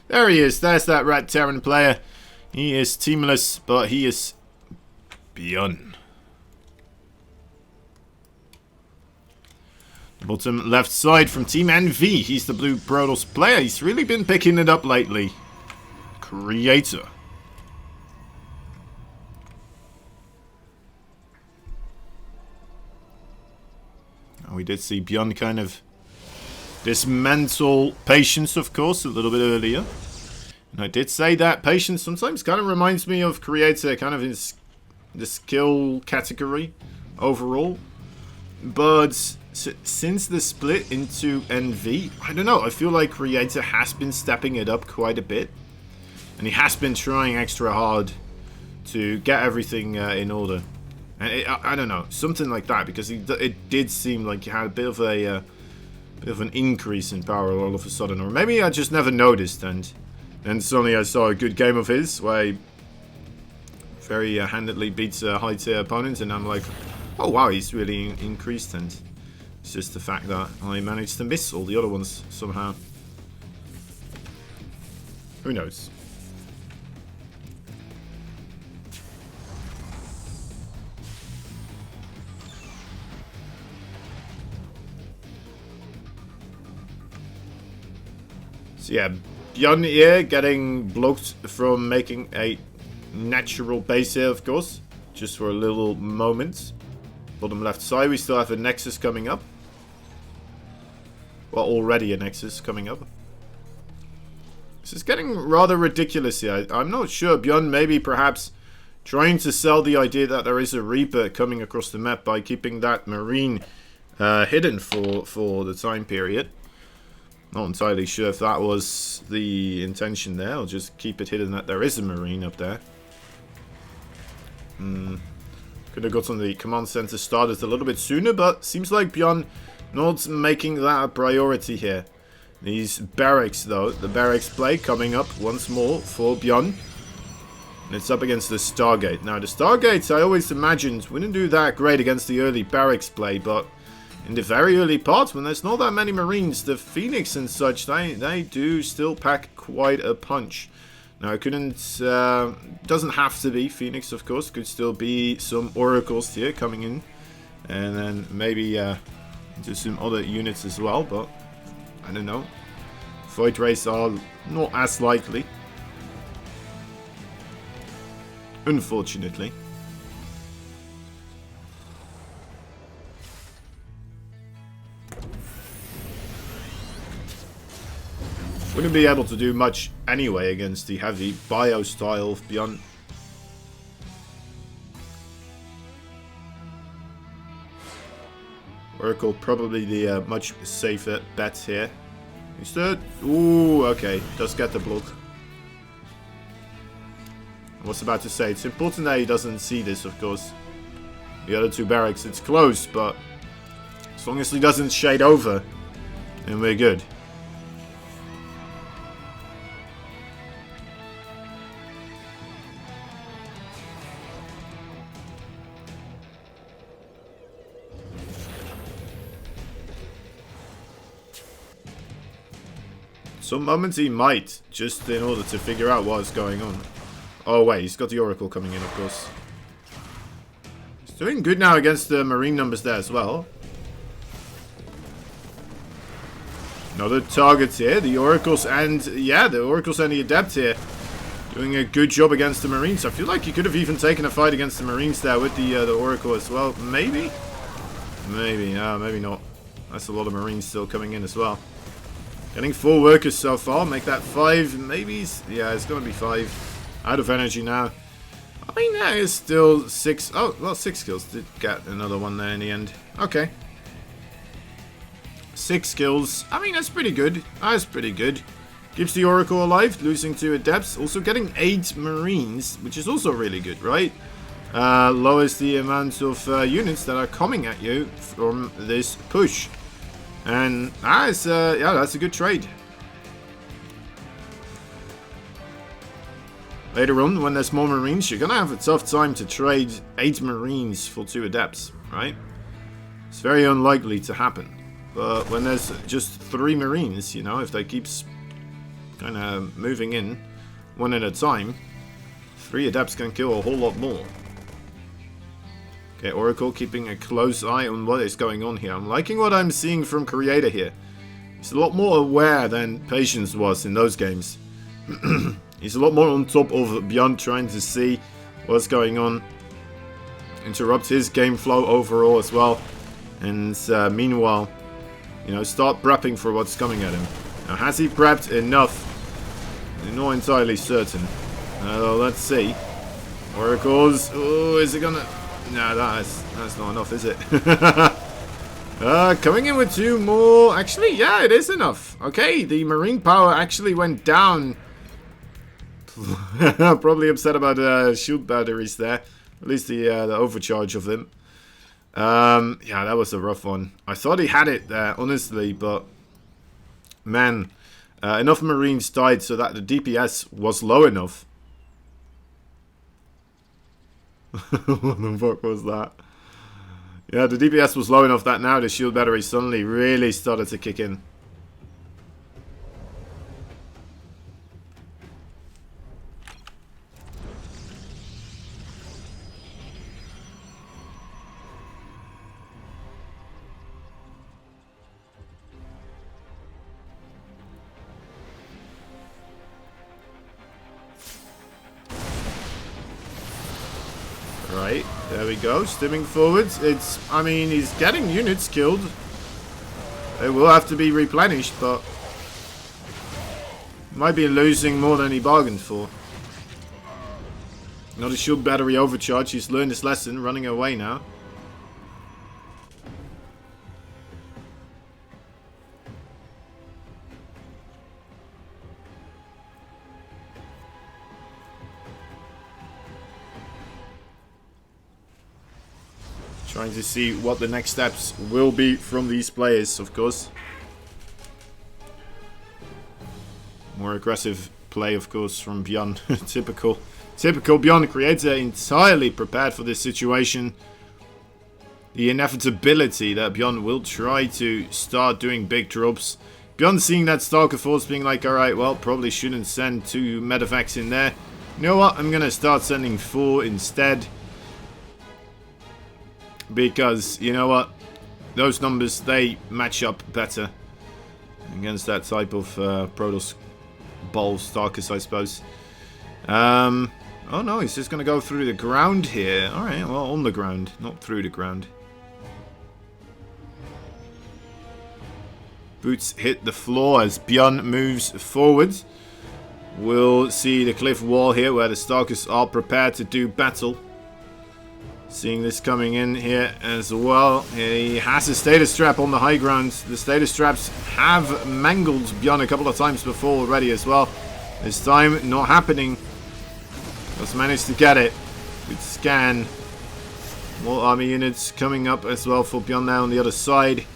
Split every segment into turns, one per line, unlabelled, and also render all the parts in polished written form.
There he is. There's that Red Terran player. He is teamless, but he is BYUN. Bottom left side from Team NV. He's the Blue Protoss player. He's really been picking it up lately. Creator. We did see BYUN kind of dismantle Patience, of course, a little bit earlier. And I did say that Patience sometimes kind of reminds me of Creator, kind of in the skill category overall. But since the split into NV, I don't know, I feel like Creator has been stepping it up quite a bit. And he has been trying extra hard to get everything in order. And I don't know, something like that, because it did seem like he had a bit of an increase in power all of a sudden. Or maybe I just never noticed, and then suddenly I saw a good game of his where he very handedly beats a high-tier opponent, and I'm like, oh wow, he's really increased. And it's just the fact that I managed to miss all the other ones somehow. Who knows? So yeah, BYUN here getting blocked from making a natural base here, of course. Just for a little moment. Bottom left side, we still have a Nexus coming up. Well, already a Nexus coming up. This is getting rather ridiculous here. I'm not sure. BYUN maybe perhaps trying to sell the idea that there is a Reaper coming across the map by keeping that Marine hidden for the time period. Not entirely sure if that was the intention there. I'll just keep it hidden that there is a Marine up there. Could have gotten the command center started a little bit sooner, but seems like BYUN not making that a priority here. These barracks, though, the barracks play coming up once more for BYUN. And it's up against the Stargate. Now, the Stargates, I always imagined, wouldn't do that great against the early barracks play, but in the very early parts, when there's not that many Marines, the Phoenix and such, they do still pack quite a punch. Now, it doesn't have to be Phoenix, of course. Could still be some Oracles here coming in. And then maybe into some other units as well, but I don't know. Void Rays are not as likely. Unfortunately. Wouldn't be able to do much anyway against the heavy bio style of BYUN. Oracle probably the much safer bet here. Instead, ooh, okay, does get the block. I was about to say, it's important that he doesn't see this, of course. The other two barracks, it's close, but as long as he doesn't shade over, then we're good. Some moments he might, just in order to figure out what's going on. Oh wait, he's got the Oracle coming in, of course. He's doing good now against the Marine numbers there as well. Another target here, the Oracles, and yeah, the Oracles and the Adept here. Doing a good job against the Marines. I feel like he could have even taken a fight against the Marines there with the Oracle as well. Maybe? Maybe, maybe not. That's a lot of Marines still coming in as well. Getting 4 workers so far, make that 5, maybe, yeah, it's going to be 5. Out of energy now. I mean, that is still 6, oh, well, 6 kills, did get another one there in the end. Okay. 6 kills, I mean, that's pretty good, Keeps the Oracle alive, losing 2 Adepts, also getting 8 Marines, which is also really good, right? Lowers the amount of units that are coming at you from this push. And that's yeah, that's a good trade. Later on, when there's more Marines, you're gonna have a tough time to trade 8 Marines for 2 Adepts, right? It's very unlikely to happen. But when there's just 3 Marines, you know, if they keep kind of moving in one at a time. 3 adepts can kill a whole lot more. Okay, Oracle keeping a close eye on what is going on here. I'm liking what I'm seeing from Creator here. He's a lot more aware than Patience was in those games. He's a lot more on top of BYUN, trying to see what's going on. Interrupt his game flow overall as well. And meanwhile, you know, start prepping for what's coming at him. Now, has he prepped enough? I'm not entirely certain. Let's see. Oracles. Oh, is it gonna... No, that's not enough, is it? Coming in with 2 more. Actually, yeah, it is enough. Okay, the marine power actually went down. Probably upset about shield batteries there. At least the overcharge of them. Yeah, that was a rough one. I thought he had it there, honestly, but man, enough marines died so that the DPS was low enough. What the fuck was that? Yeah, the DPS was low enough that now the shield battery suddenly really started to kick in. Right, there we go, stimming forwards. I mean, he's getting units killed. They will have to be replenished, but might be losing more than he bargained for. Not a shield battery overcharge. He's learned his lesson, running away now. Trying to see what the next steps will be from these players, of course. More aggressive play, of course, from BYUN. Typical BYUN. Creator entirely prepared for this situation. The inevitability that BYUN will try to start doing big drops. BYUN seeing that Stalker Force, being like, alright, well, probably shouldn't send 2 medevacs in there. You know what? I'm gonna start sending 4 instead. Because, you know what, those numbers, they match up better against that type of Protoss Ball Starkers, I suppose. Oh no, he's just going to go through the ground here. Alright, well, on the ground, not through the ground. Boots hit the floor as BYUN moves forward. We'll see the cliff wall here where the Starkers are prepared to do battle. Seeing this coming in here as well. He has a status trap on the high ground. The status traps have mangled BYUN a couple of times before already as well. This time, not happening. Just managed to get it. Good scan. More army units coming up as well for BYUN now on the other side.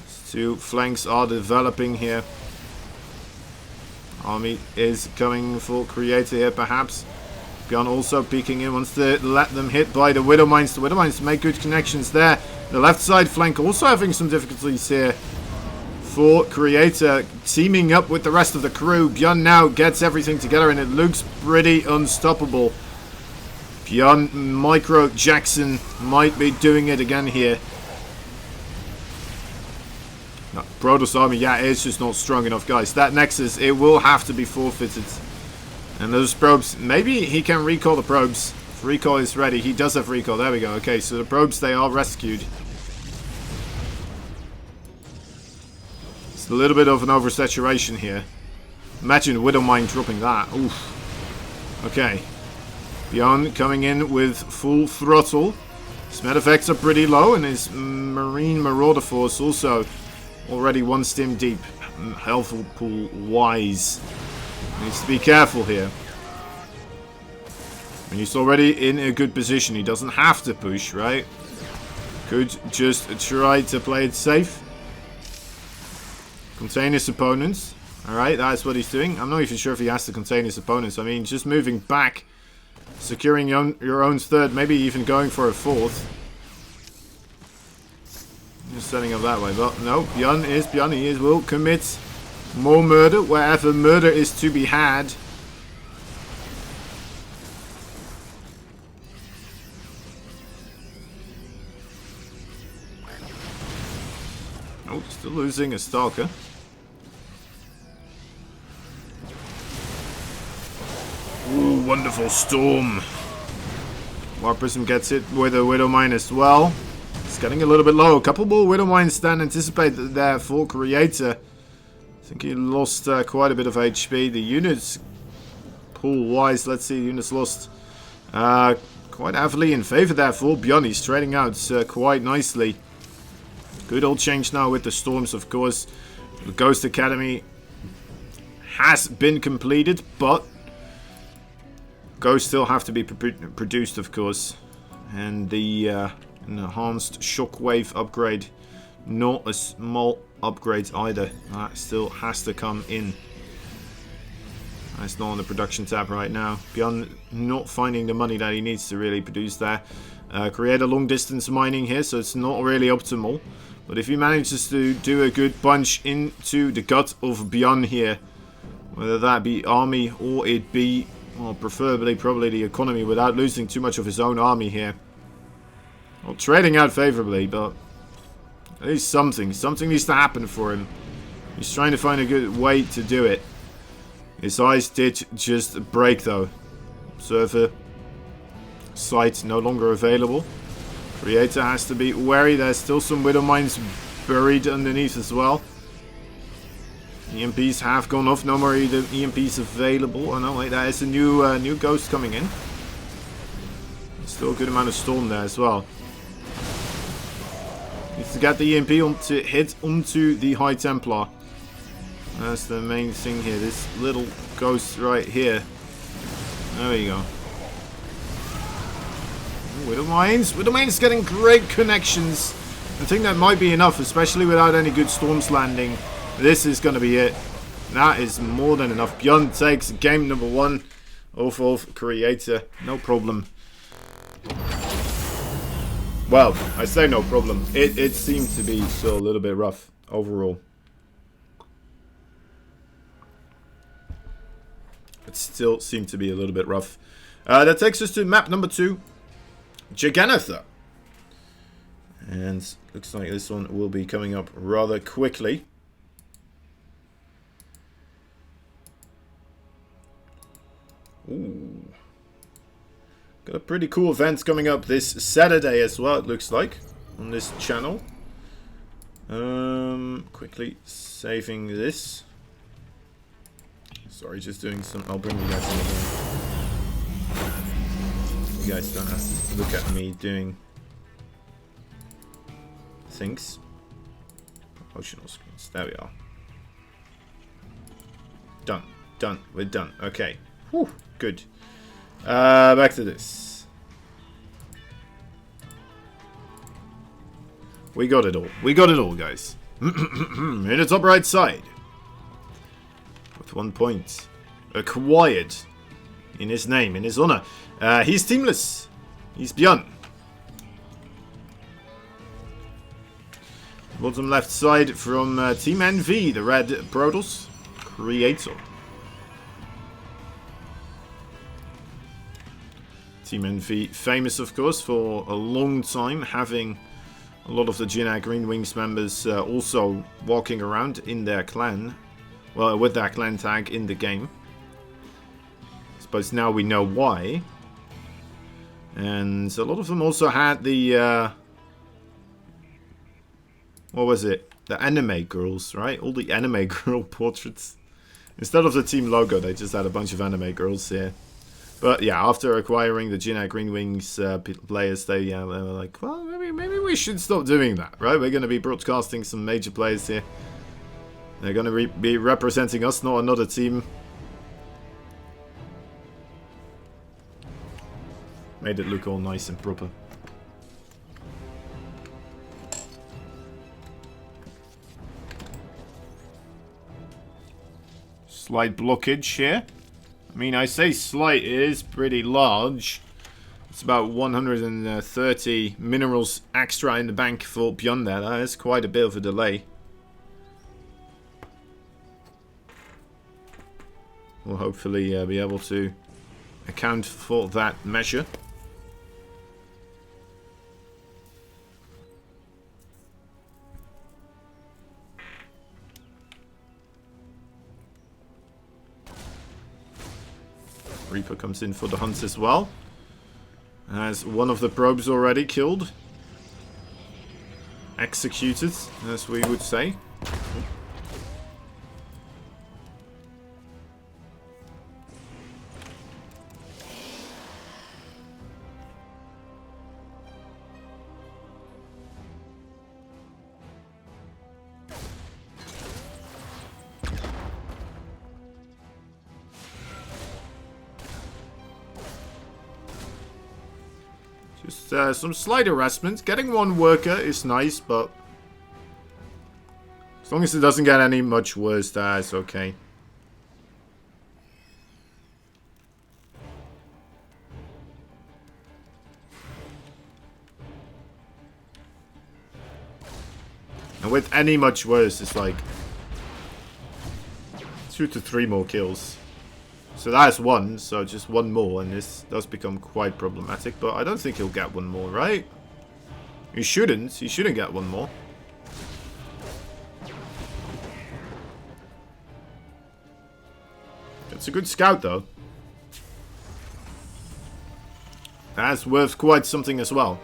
These 2 flanks are developing here. Army is coming for Creator here, perhaps. BYUN also peeking in, wants to let them hit by the Widow Mines. The Widow Mines make good connections there. The left side flank also having some difficulties here for Creator, teaming up with the rest of the crew. BYUN now gets everything together and it looks pretty unstoppable. BYUN Micro Jackson might be doing it again here. No, Protoss army, yeah, it's just not strong enough, guys. That Nexus, it will have to be forfeited. And those probes, maybe he can recall the probes. If recall is ready, he does have recall. There we go. Okay, so the probes, they are rescued. It's a little bit of an oversaturation here. Imagine Widowmine dropping that. Oof. Okay. BYUN coming in with full throttle. His med effects are pretty low, and his Marine Marauder Force also already 1 stim deep. Health pool wise. Needs to be careful here. And he's already in a good position. He doesn't have to push, right? Could just try to play it safe. Contain his opponents. Alright, that's what he's doing. I'm not even sure if he has to contain his opponents. I mean, just moving back. Securing your own 3rd. Maybe even going for a 4th. Just setting up that way. But no, BYUN is BYUN. He will commit More murder wherever murder is to be had. Oh, still losing a Stalker. Ooh, wonderful Storm. War Prism gets it with a Widow Mine as well. It's getting a little bit low. A couple more Widow Mines than anticipated there for Creator. I think he lost quite a bit of HP. The units pool-wise, let's see, units lost quite heavily in favor there for BYUN. He's trading out quite nicely. Good old change now with the Storms, of course. The Ghost Academy has been completed, but Ghosts still have to be produced, of course. And the enhanced Shockwave upgrade, not a small upgrade either. That still has to come in. That's not on the production tab right now. BYUN not finding the money that he needs to really produce there. Create a long distance mining here, so it's not really optimal. But if he manages to do a good punch into the gut of BYUN here, whether that be army or it be, well, preferably probably the economy, without losing too much of his own army here. Well, trading out favorably, but at least something needs to happen for him. He's trying to find a good way to do it. His eyes did just break though. Observer sight no longer available. Creator has to be wary. There's still some Widow Mines buried underneath as well. EMPs have gone off. No more EMPs available. Oh no, wait, there is a new Ghost coming in. Still a good amount of Storm there as well. Needs to get the EMP to hit onto the High Templar. That's the main thing here. This little Ghost right here. There we go. Widow Mines getting great connections. I think that might be enough, especially without any good Storms landing. This is going to be it. That is more than enough. BYUN takes game number 1 off of Creator. No problem. Well, I say no problem. It seems to be still a little bit rough overall. It still seemed to be a little bit rough. That takes us to map number 2. Juggernaut. And looks like this one will be coming up rather quickly. Ooh. Got a pretty cool event coming up this Saturday as well, it looks like, on this channel. Quickly saving this. Sorry, just doing some... I'll bring you guys in again. You guys don't have to look at me doing things. Promotional screens. There we are. Done. Done. We're done. Okay. Whew. Good. Back to this. We got it all. We got it all, guys. In the top right side. With 1 point. Acquired. In his name, in his honor. He's teamless. He's BYUN. Bottom left side from Team NV, the red Protoss. Creator. Team NV, famous of course for a long time having a lot of the Jina Green Wings members also walking around in their clan. Well, with their clan tag in the game. I suppose now we know why. And a lot of them also had the... what was it? The anime girls, right? All the anime girl portraits. Instead of the team logo, they just had a bunch of anime girls here. But yeah, after acquiring the Jina Green Wings players, they were like, well, maybe we should stop doing that, right? We're going to be broadcasting some major players here. They're going to be representing us, not another team. Made it look all nice and proper. Slight blockage here. I mean, I say slight, it is pretty large. It's about 130 minerals extra in the bank for BYUN there. That is quite a bit of a delay. will hopefully be able to account for that measure. Reaper comes in for the hunt as well. Has one of the probes already killed. Executed, as we would say. Just some slight harassment. Getting one worker is nice, but as long as it doesn't get any much worse, that's okay. And with any much worse, it's like 2 to 3 more kills. So that's one, so just one more, and this does become quite problematic. But I don't think he'll get one more, right? He shouldn't. He shouldn't get one more. It's a good scout, though. That's worth quite something as well.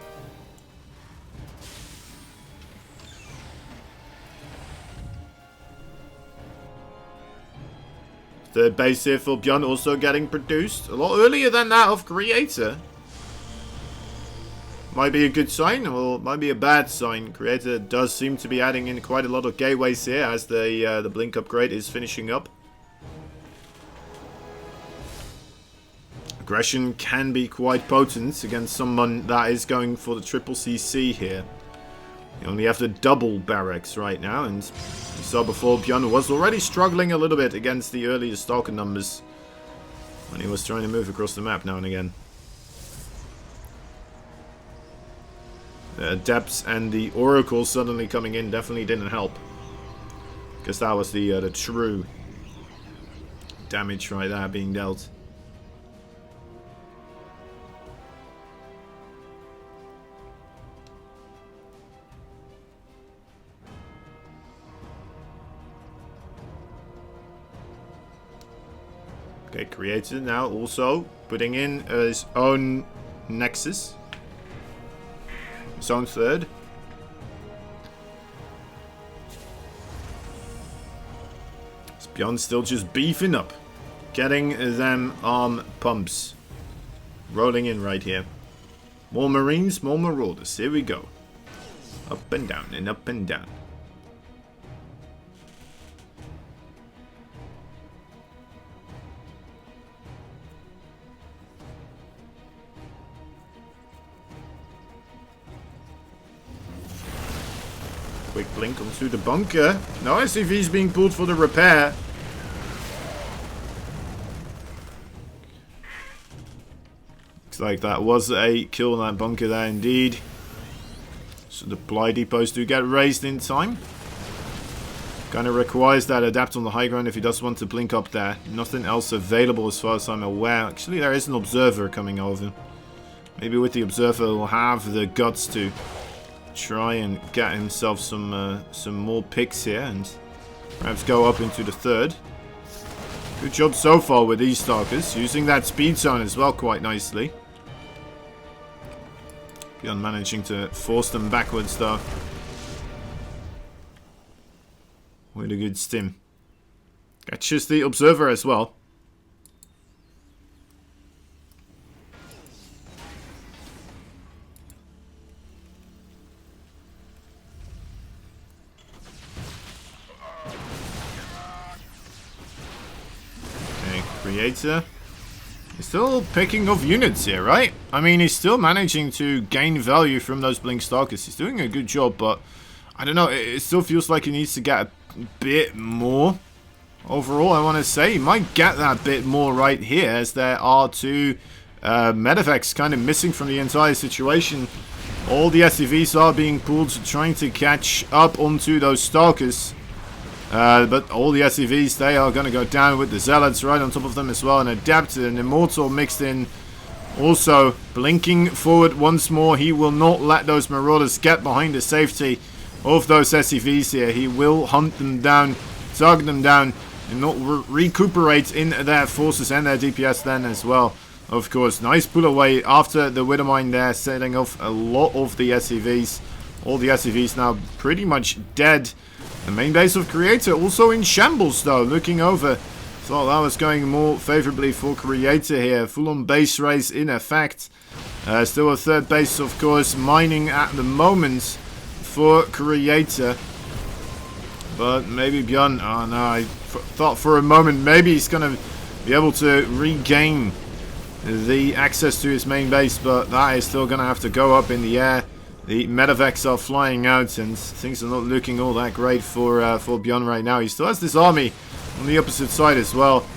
Third base here for BYUN also getting produced. A lot earlier than that of Creator. Might be a good sign, or might be a bad sign. Creator does seem to be adding in quite a lot of gateways here as the Blink upgrade is finishing up. Aggression can be quite potent against someone that is going for the triple CC here. You only have the double barracks right now, and you saw before BYUN was already struggling a little bit against the earlier Stalker numbers when he was trying to move across the map now and again. The Adepts and the Oracle suddenly coming in definitely didn't help, because that was the true damage right there being dealt. Okay, Creator now also putting in his own Nexus. His own third. BYUN still just beefing up. Getting them arm pumps. Rolling in right here. More Marines, more Marauders. Here we go. Up and down and up and down. Quick blink onto the bunker. No SCVs being pulled for the repair. Looks like that was a kill in that bunker there indeed. So the supply depots do get raised in time. Kind of requires that adapt on the high ground if he does want to blink up there. Nothing else available as far as I'm aware. Actually, there is an observer coming over. Maybe with the observer he'll have the guts to try and get himself some more picks here and perhaps go up into the third. Good job so far with these Stalkers, using that speed zone as well quite nicely. BYUN managing to force them backwards though. With a good stim. Catches the observer as well. Creator. He's still picking off units here, right? I mean, he's still managing to gain value from those Blink Stalkers. He's doing a good job, but I don't know. It still feels like he needs to get a bit more. Overall, I want to say he might get that bit more right here, as there are two medevacts kind of missing from the entire situation. All the SCVs are being pulled, trying to catch up onto those Stalkers. But all the SCVs, they are going to go down with the Zealots right on top of them as well. An Adept, an Immortal mixed in. Also, blinking forward once more. He will not let those Marauders get behind the safety of those SCVs here. He will hunt them down, target them down, and not recuperate in their forces and their DPS then as well. Of course, nice pull away after the Widowmine there, setting off a lot of the SCVs. All the SCVs now pretty much dead. The main base of Creator also in shambles though, looking over. Thought that was going more favorably for Creator here. Full-on base race in effect. Still a third base, of course, mining at the moment for Creator. But maybe BYUN, oh no, I thought for a moment maybe he's going to be able to regain the access to his main base, but that is still going to have to go up in the air. The medevacs are flying out and things are not looking all that great for BYUN right now. He still has this army on the opposite side as well.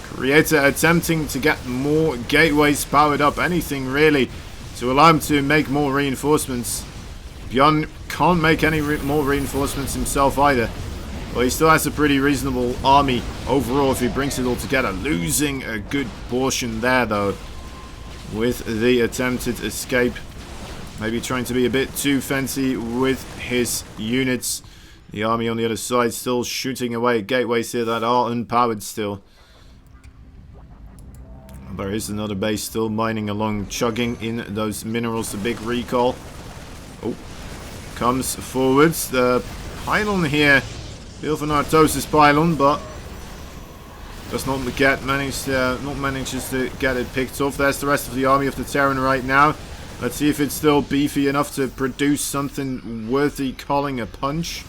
Creator attempting to get more gateways powered up, anything really to allow him to make more reinforcements. BYUN can't make any more reinforcements himself either. Well, he still has a pretty reasonable army overall if he brings it all together. Losing a good portion there though with the attempted escape. Maybe trying to be a bit too fancy with his units. The army on the other side still shooting away at gateways here that are unpowered still. There is another base still mining along, chugging in those minerals. The big recall. Oh, comes forwards. The pylon here. Bilvanartosis pylon, but does not manages to get it picked off. There's the rest of the army of the Terran right now. Let's see if it's still beefy enough to produce something worthy calling a punch.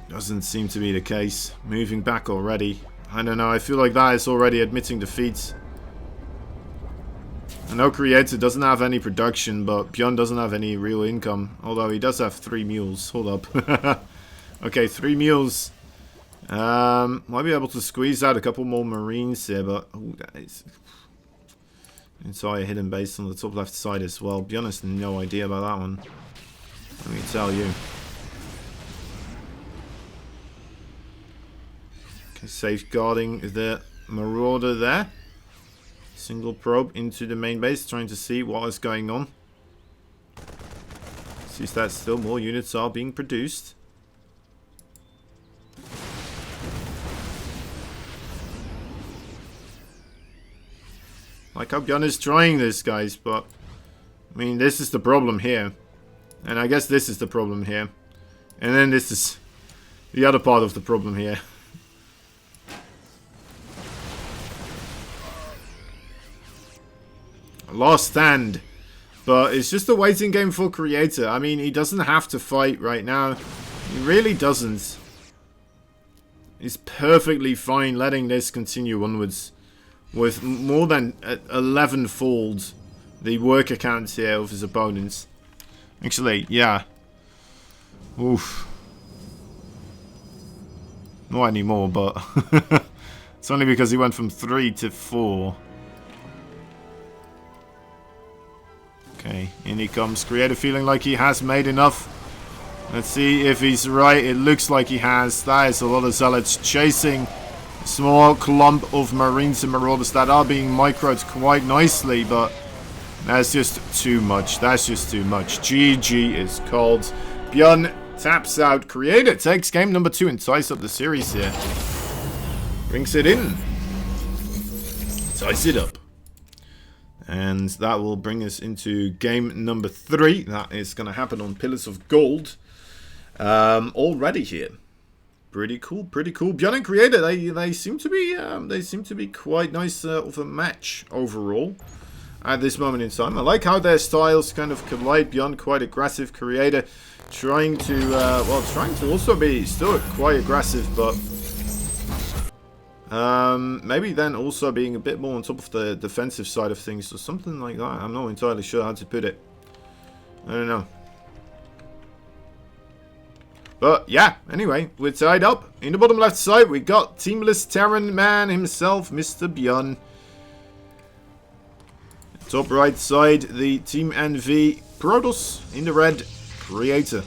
Doesn't seem to be the case. Moving back already. I don't know, I feel like that is already admitting defeat. I know Creator doesn't have any production, but BYUN doesn't have any real income. Although he does have 3 mules. Hold up. Okay, 3 mules. Might be able to squeeze out a couple more Marines here, but... Ooh, that is... Entire hidden base on the top left side as well. BYUN has no idea about that one. Let me tell you. Okay, safeguarding the Marauder there. Single probe into the main base, trying to see what is going on. Sees that still more units are being produced. Like how BYUN is trying this, guys, but I mean, this is the problem here. And I guess this is the problem here. And then this is the other part of the problem here. Last stand. But it's just a waiting game for Creator. I mean, he doesn't have to fight right now. He really doesn't. He's perfectly fine letting this continue onwards. With more than 11-fold the worker count here of his opponents. Actually, yeah. Oof. Not anymore, but... it's only because he went from 3 to 4. Okay, in he comes. Creator feeling like he has made enough. Let's see if he's right. It looks like he has. That is a lot of Zealots chasing a small clump of Marines and Marauders that are being microed quite nicely, but that's just too much. That's just too much. GG is called. BYUN taps out. Creator takes game number 2 and ties up the series here. Brings it in. Ties it up. And that will bring us into game number 3. That is going to happen on Pillars of Gold. Already here. Pretty cool, pretty cool. BYUN and Creator, they seem to be quite nice of a match overall at this moment in time. I like how their styles kind of collide. BYUN quite aggressive, Creator trying to also be still quite aggressive, but maybe then also being a bit more on top of the defensive side of things or something like that. I'm not entirely sure how to put it. I don't know. But yeah, anyway, we're tied up. In the bottom left side, we got Teamless Terran Man himself, Mr. BYUN. Top right side, the Team NV Protoss. In the red, Creator.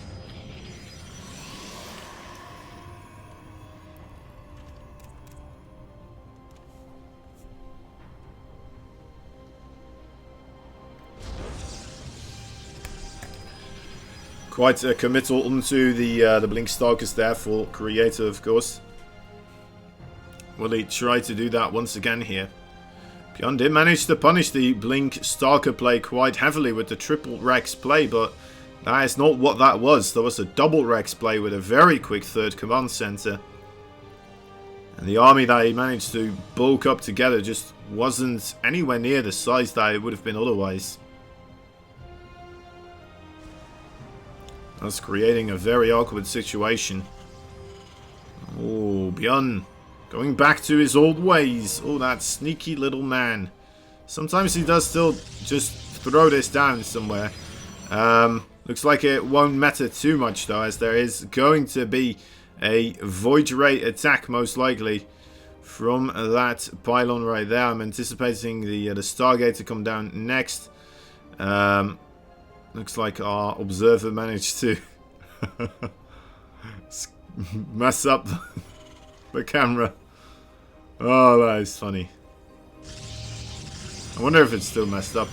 Quite a committal onto the Blink Stalkers there for Creator, of course. Will he try to do that once again here? BYUN did manage to punish the Blink Stalker play quite heavily with the triple Rex play, but that is not what that was. There was a double Rex play with a very quick third command center. And the army that he managed to bulk up together just wasn't anywhere near the size that it would have been otherwise. That's creating a very awkward situation. Oh, BYUN going back to his old ways. Oh, that sneaky little man. Sometimes he does still just throw this down somewhere. Looks like it won't matter too much though, as there is going to be a Void Ray attack most likely from that pylon right there. I'm anticipating the Stargate to come down next. Looks like our observer managed to mess up the camera. Oh, that is funny. I wonder if it's still messed up.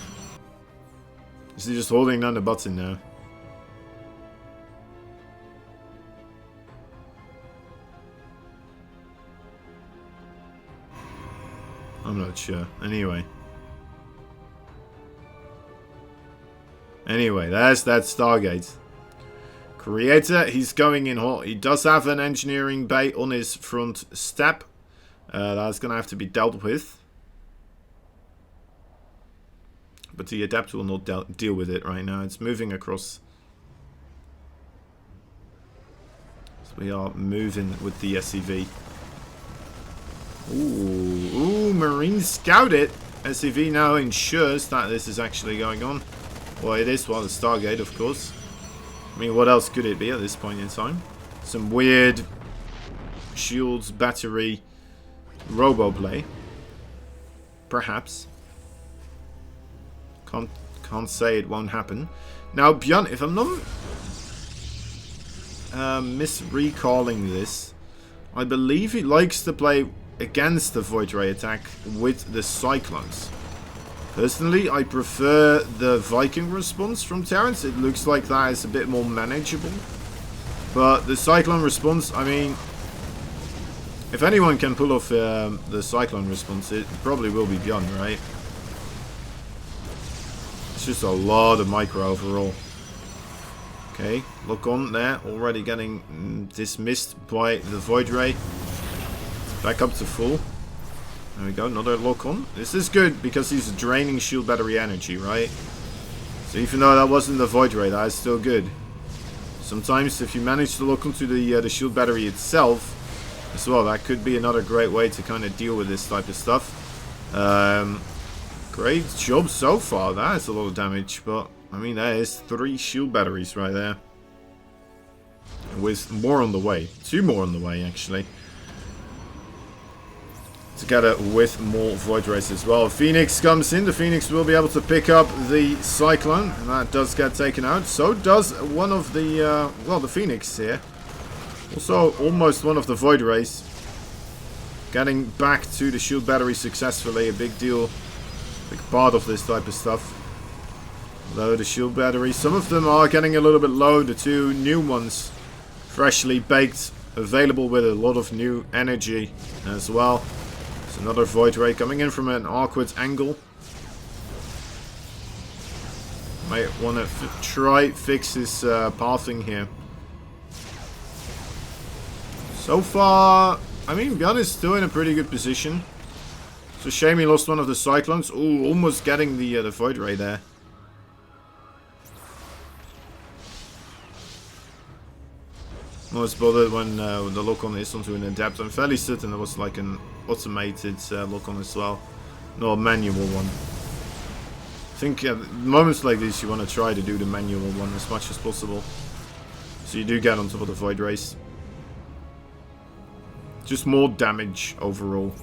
Is he just holding down the button now? I'm not sure. Anyway, there's that Stargate. Creator, he's going in hot. He does have an engineering bay on his front step. That's going to have to be dealt with. But the Adept will not deal with it right now. It's moving across. So we are moving with the SCV. Ooh, Marine scouted. SCV now ensures that this is actually going on. Well, it is, well, the Stargate, of course. I mean, what else could it be at this point in time? Some weird shields, battery, robo play. Perhaps. Can't say it won't happen. Now, BYUN, if I'm not misrecalling this, I believe he likes to play against the Void Ray attack with the Cyclones. Personally, I prefer the Viking response from Terrence. It looks like that is a bit more manageable. But the Cyclone response, I mean, if anyone can pull off the Cyclone response, it probably will be BYUN, right? It's just a lot of micro overall. Okay, look on there, already getting dismissed by the Void Ray. Back up to full. There we go, another lock on. This is good because he's draining shield battery energy, right? So even though that wasn't the Void Ray, that is still good. Sometimes if you manage to lock onto the shield battery itself as well, that could be another great way to kind of deal with this type of stuff. Great job so far. That is a lot of damage, but I mean, that is 3 shield batteries right there. With more on the way. 2 more on the way, actually. Together with more Void Rays as well. Phoenix comes in. The Phoenix will be able to pick up the Cyclone, and that does get taken out. So does one of the, well, the Phoenix here. Also, almost one of the Void Rays. Getting back to the shield battery successfully. A big deal. Big part of this type of stuff. Although the shield battery, some of them are getting a little bit low. The 2 new ones, freshly baked, available with a lot of new energy as well. There's another Void Ray coming in from an awkward angle. Might want to try fix his pathing here. So far, I mean, BYUN is still in a pretty good position. It's a shame he lost one of the Cyclones. Ooh, almost getting the Void Ray there. I was bothered when the lock-on is onto an Adept. I'm fairly certain there was like an automated lock-on as well. No, a manual one. I think moments like this you want to try to do the manual one as much as possible. So you do get on top of the Void Rays. Just more damage overall.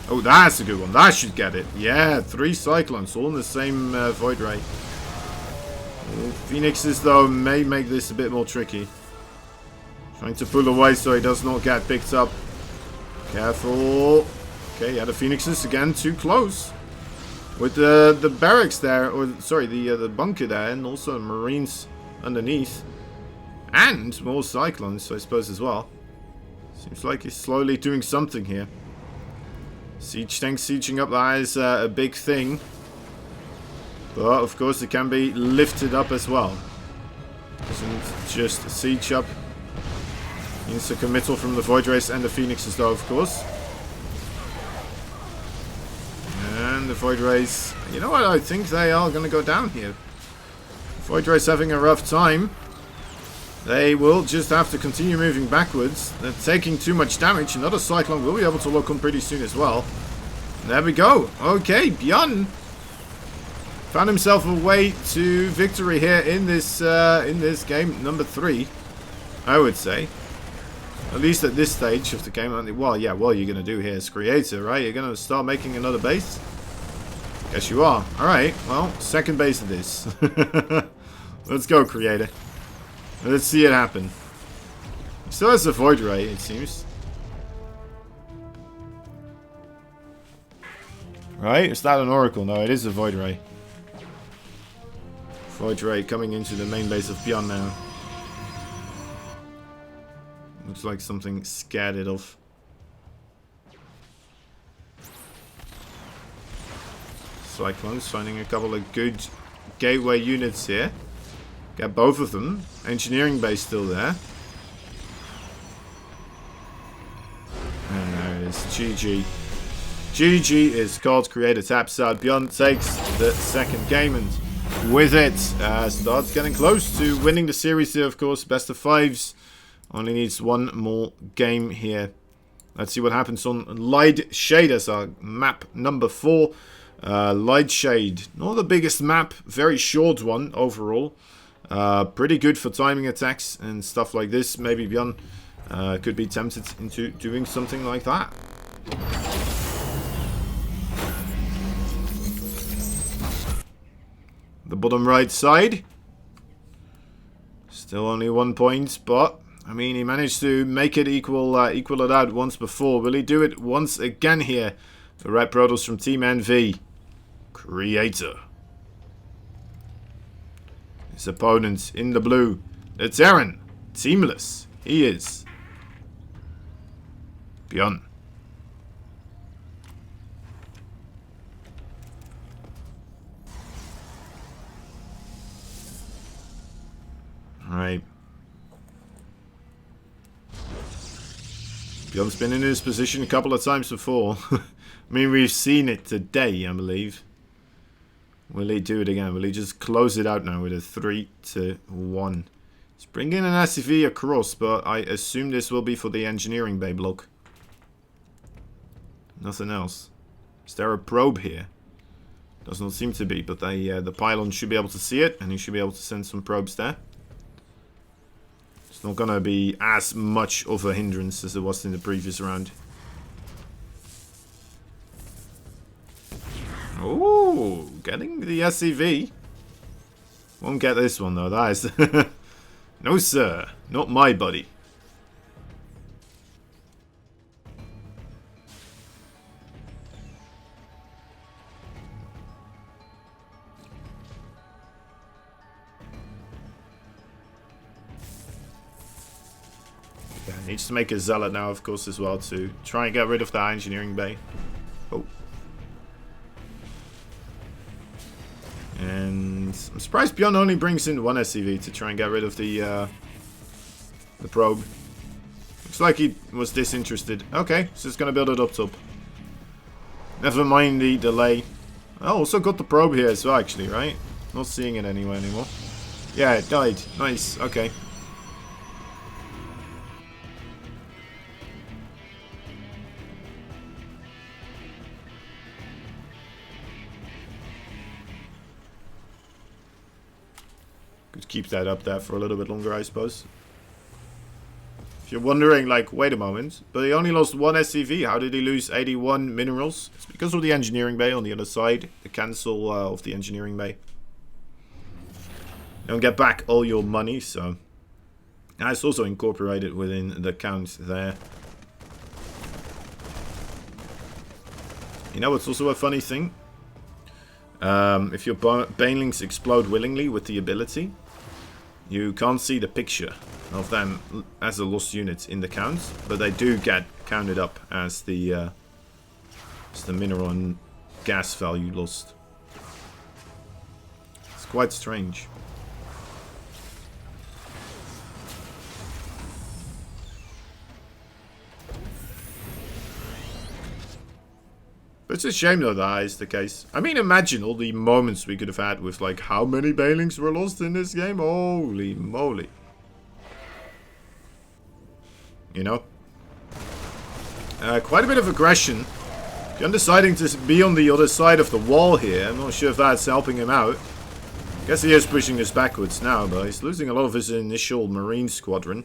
Oh, that's a good one. That should get it. Yeah, 3 Cyclones all in the same Void Ray. Oh, Phoenixes, though, may make this a bit more tricky. Trying to pull away so he does not get picked up. Careful. Okay, yeah, the Phoenixes, again, too close. With the barracks there, or sorry, the bunker there, and also Marines underneath. And more cyclones, I suppose, as well. Seems like he's slowly doing something here. Siege tanks sieging up, that is a big thing. But, of course, it can be lifted up as well. Doesn't just siege up. Insta-committal from the Void Rays and the Phoenixes, though, of course. And the Void Rays... You know what? I think they are going to go down here. Void Rays having a rough time. They will just have to continue moving backwards. They're taking too much damage. Another Cyclone will be able to lock on pretty soon as well. There we go. Okay, BYUN found himself a way to victory here in this game number 3, I would say. At least at this stage of the game. Well, yeah, what are you going to do here as creator, right? You're going to start making another base? Guess you are. Alright, well, second base of this. Let's go, creator. Let's see it happen. Still has a Void Ray, it seems. Right? Is that an Oracle? No, it is a Void Ray. Void Ray coming into the main base of BYUN now. Looks like something scared it off. Cyclones finding a couple of good gateway units here. Got both of them. Engineering base still there. And there it is. GG. GG is called. Creator taps out. BYUN takes the second game and with it starts getting close to winning the series here, of course. Best of 5s. Only needs one more game here. Let's see what happens on Light Shade as our map number 4. Light Shade. Not the biggest map. Very short one overall. Pretty good for timing attacks and stuff like this. Maybe BYUN could be tempted into doing something like that. The bottom right side. Still only 1 point, but I mean he managed to make it equal it out once before. Will he do it once again here? The Red Protoss from Team NV. Creator. His opponent in the blue. It's Aaron. Teamless. He is. BYUN. Alright. BYUN's been in this position a couple of times before. I mean, we've seen it today, I believe. Will he do it again? Will he just close it out now with a 3-1? He's bringing an SCV across, but I assume this will be for the engineering bay block. Nothing else. Is there a probe here? Does not seem to be, but the pylon should be able to see it, and he should be able to send some probes there. It's not going to be as much of a hindrance as it was in the previous round. Oh, getting the SCV. Won't get this one though, that is... No sir, not my buddy. Yeah, needs to make a zealot now, of course, as well, to try and get rid of that engineering bay. Oh. And I'm surprised BYUN only brings in one SCV to try and get rid of the probe. Looks like he was disinterested. Okay, so it's going to build it up top. Never mind the delay. I also got the probe here as well, actually, right? Not seeing it anywhere anymore. Yeah, it died. Nice, okay. Could keep that up there for a little bit longer, I suppose. If you're wondering, like, wait a moment, but he only lost one SCV. How did he lose 81 minerals? It's because of the engineering bay on the other side. The cancel of the engineering bay. You don't get back all your money, so... It's also incorporated within the count there. You know what's also a funny thing? If your banelings explode willingly with the ability, You can't see the picture of them as a lost unit in the counts, but they do get counted up as the mineral and gas value lost. It's quite strange. But it's a shame though that is the case. I mean, imagine all the moments we could have had with like how many Bailings were lost in this game. Holy moly. You know? Quite a bit of aggression. Gun deciding to be on the other side of the wall here. I'm not sure if that's helping him out. Guess he is pushing us backwards now, but he's losing a lot of his initial Marine squadron.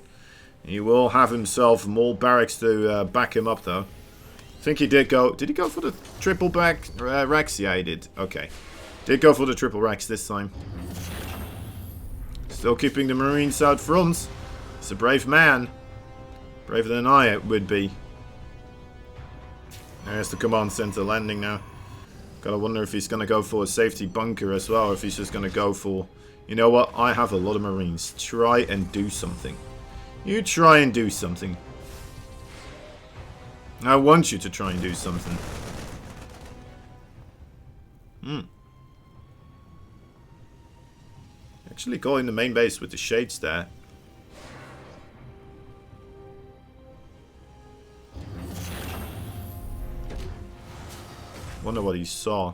He will have himself more barracks to back him up though. I think he did go... Did he go for the triple back Rex? Yeah, he did. Okay. Did go for the triple Rex this time. Still keeping the Marines out front. He's a brave man. Braver than I would be. There's the command center landing now. Gotta wonder if he's gonna go for a safety bunker as well, or if he's just gonna go for... You know what? I have a lot of Marines. Try and do something. You try and do something. I want you to try and do something. Actually going the main base with the shades there. Wonder what he saw.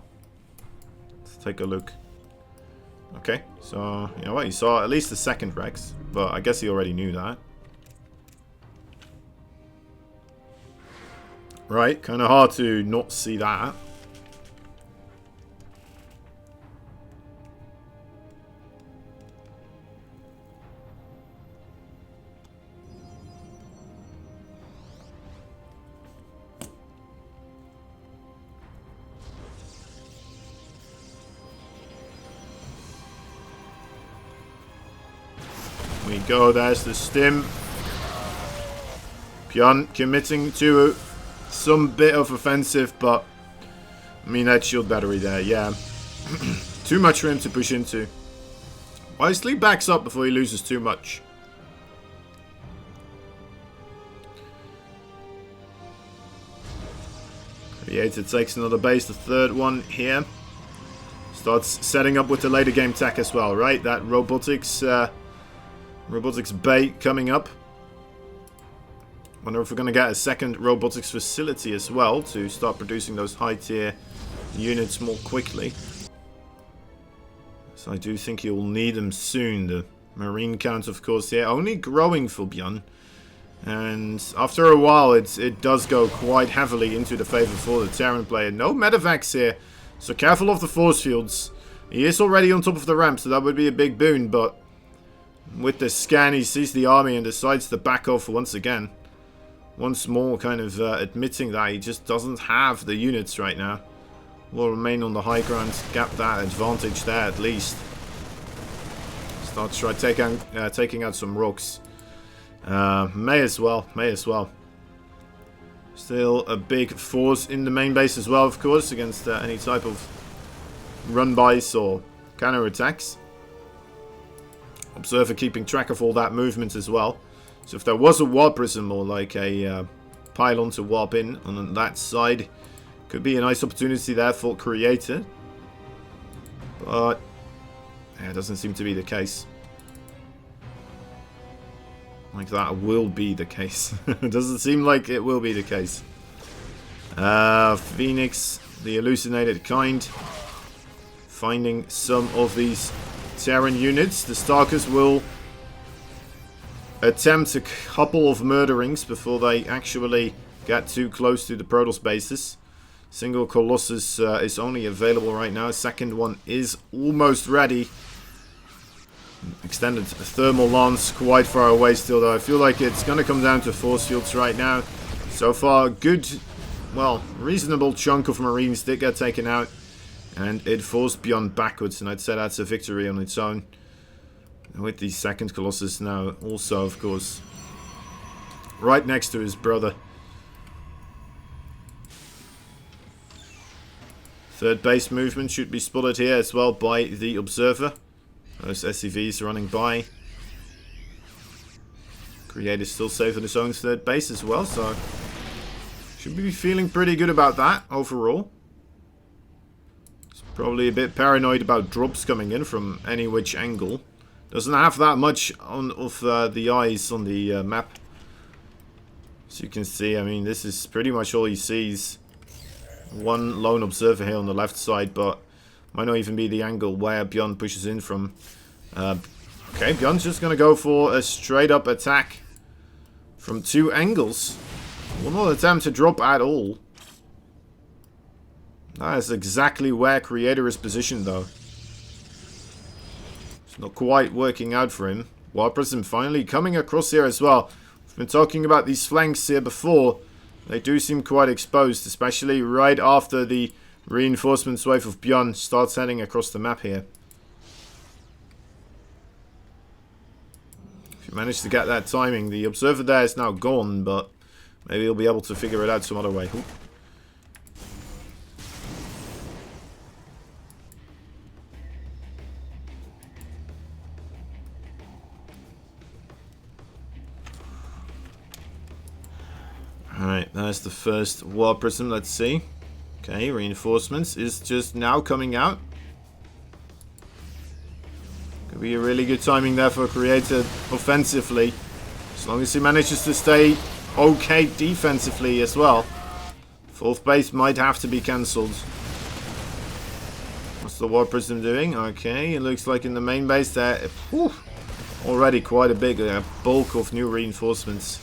Let's take a look. Okay, so you know what? He saw at least the second Rex, but I guess he already knew that. Right, kind of hard to not see that. We go, there's the stim. BYUN committing to some bit of offensive, but I mean that shield battery there, yeah. Too much for him to push into. Wisely backs up before he loses too much. Creator takes another base, the third one here. Starts setting up with the later game tech as well, right? That robotics bait coming up. Wonder if we're going to get a second robotics facility as well to start producing those high tier units more quickly. So I do think you'll need them soon. The Marine count, of course, here only growing for BYUN. And after a while, it does go quite heavily into the favor for the Terran player. No medevacs here, so careful of the force fields. He is already on top of the ramp, so that would be a big boon, but with the scan, he sees the army and decides to back off once again. Once more, kind of admitting that he just doesn't have the units right now. Will remain on the high ground, gap that advantage there at least. Start to try taking out some rocks. May as well, may as well. Still a big force in the main base as well, of course, against any type of run-bys or counter-attacks. Observer keeping track of all that movement as well. So if there was a warp prism or like a pylon to warp in on that side, could be a nice opportunity there for Creator. But yeah, it doesn't seem to be the case. Like that will be the case. It doesn't seem like it will be the case. Phoenix, the hallucinated kind, finding some of these Terran units. The Starkers will attempt a couple of murderings before they actually get too close to the Protoss bases. Single Colossus is only available right now. Second one is almost ready. Extended thermal lance quite far away still, though. I feel like it's going to come down to force fields right now. So far, good, well, reasonable chunk of Marines did get taken out. And it forced BYUN backwards, and I'd say that's a victory on its own. With the second Colossus now also, of course, right next to his brother. Third base movement should be spotted here as well by the Observer. Those SCVs running by. Creator's still safe at his own third base as well, so should be feeling pretty good about that overall. He's probably a bit paranoid about drops coming in from any which angle. Doesn't have that much of the eyes on the map. As you can see, I mean, this is pretty much all he sees. One lone observer here on the left side, but might not even be the angle where BYUN pushes in from. Okay, BYUN's just going to go for a straight up attack from 2 angles. Will not attempt to drop at all. That is exactly where Creator is positioned though. It's not quite working out for him. Wild Prism finally coming across here as well. We've been talking about these flanks here before. They do seem quite exposed, especially right after the reinforcements wave of BYUN starts heading across the map here. If you manage to get that timing, the observer there is now gone, but maybe he'll be able to figure it out some other way. Alright, there's the first Wild Prism, let's see. Okay, reinforcements is just now coming out. Could be a really good timing there for Creator offensively. As long as he manages to stay okay defensively as well. 4th base might have to be cancelled. What's the Wild Prism doing? Okay, it looks like in the main base there, whew, already quite a big bulk of new reinforcements.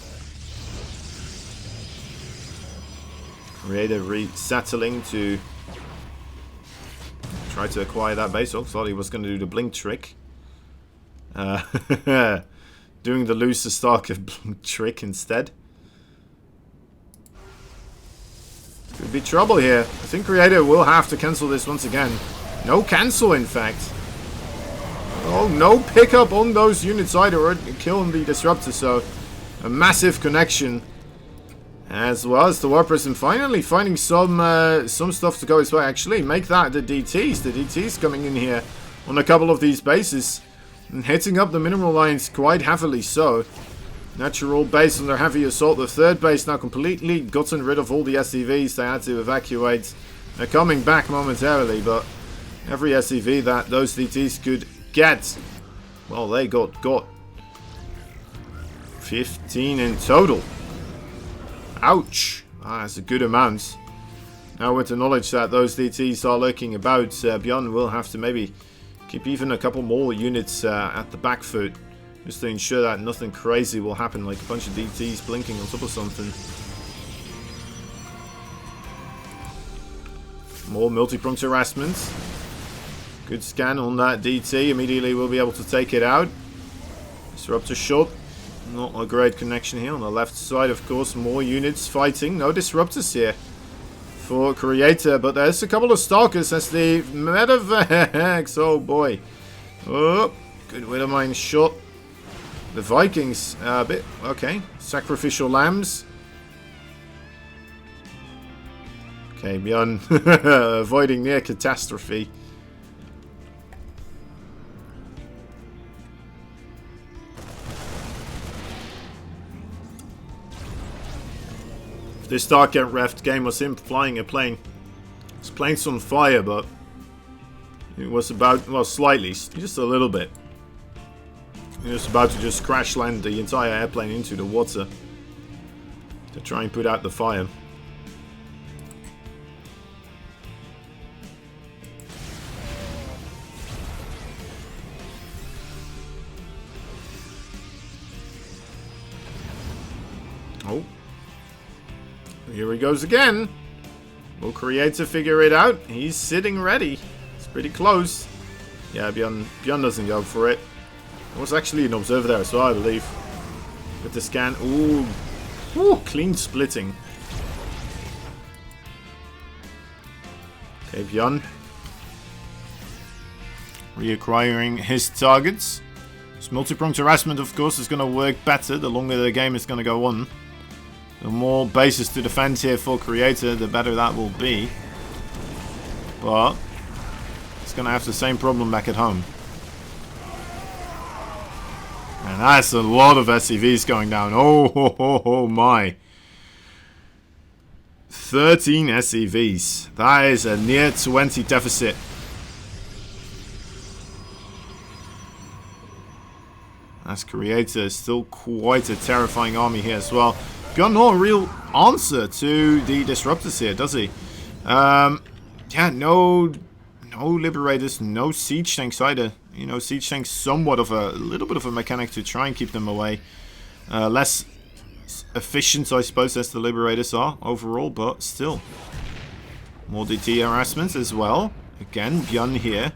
Creator resettling to try to acquire that base. Oh, thought he was going to do the blink trick. Doing the lose to StarCraft blink trick instead. Could be trouble here. I think Creator will have to cancel this once again. No cancel, in fact. Oh, no pickup on those units either, or killing the Disruptor, so a massive connection. As well as the Wild Prism finally finding some stuff to go his way. Actually, make that the DTs. The DTs coming in here on a couple of these bases and hitting up the mineral lines quite heavily so. Natural base on their heavy assault. The 3rd base now completely gotten rid of all the SCVs they had to evacuate. They're coming back momentarily, but every SCV that those DTs could get, well, they got 15 in total. Ouch! That's a good amount. Now with the knowledge that those DTs are lurking about, BYUN will have to maybe keep even a couple more units at the back foot, just to ensure that nothing crazy will happen, like a bunch of DTs blinking on top of something. More multi-pronged harassment. Good scan on that DT. Immediately we'll be able to take it out. Disruptor shot. Not a great connection here on the left side, of course. More units fighting. No disruptors here for Creator, but there's a couple of Stalkers as the Medevacs. Oh boy. Oh, good Widowmine shot. The Vikings, a bit, okay. Sacrificial lambs. Okay, BYUN avoiding near catastrophe. This StarCraft game was him flying a plane. His plane's on fire, but it was about, well, slightly, just a little bit. He was about to just crash land the entire airplane into the water to try and put out the fire. Oh. Here he goes again. Will Creator figure it out? He's sitting ready. It's pretty close. Yeah, BYUN doesn't go for it. There was actually an observer there as well, I believe. With the scan. Ooh. Ooh, clean splitting. Okay, BYUN. Reacquiring his targets. This multi-pronged harassment, of course, is going to work better the longer the game is going to go on. The more bases to defend here for Creator, the better that will be. But it's going to have the same problem back at home. And that's a lot of SCVs going down. Oh my. 13 SCVs. That is a near 20 deficit. As Creator, still quite a terrifying army here as well. Got no real answer to the disruptors here, does he? Yeah, no liberators, no siege tanks either. You know, siege tanks somewhat of a little bit of a mechanic to try and keep them away. Less efficient, I suppose, as the liberators are overall, but still. More DT harassment as well. Again, BYUN here,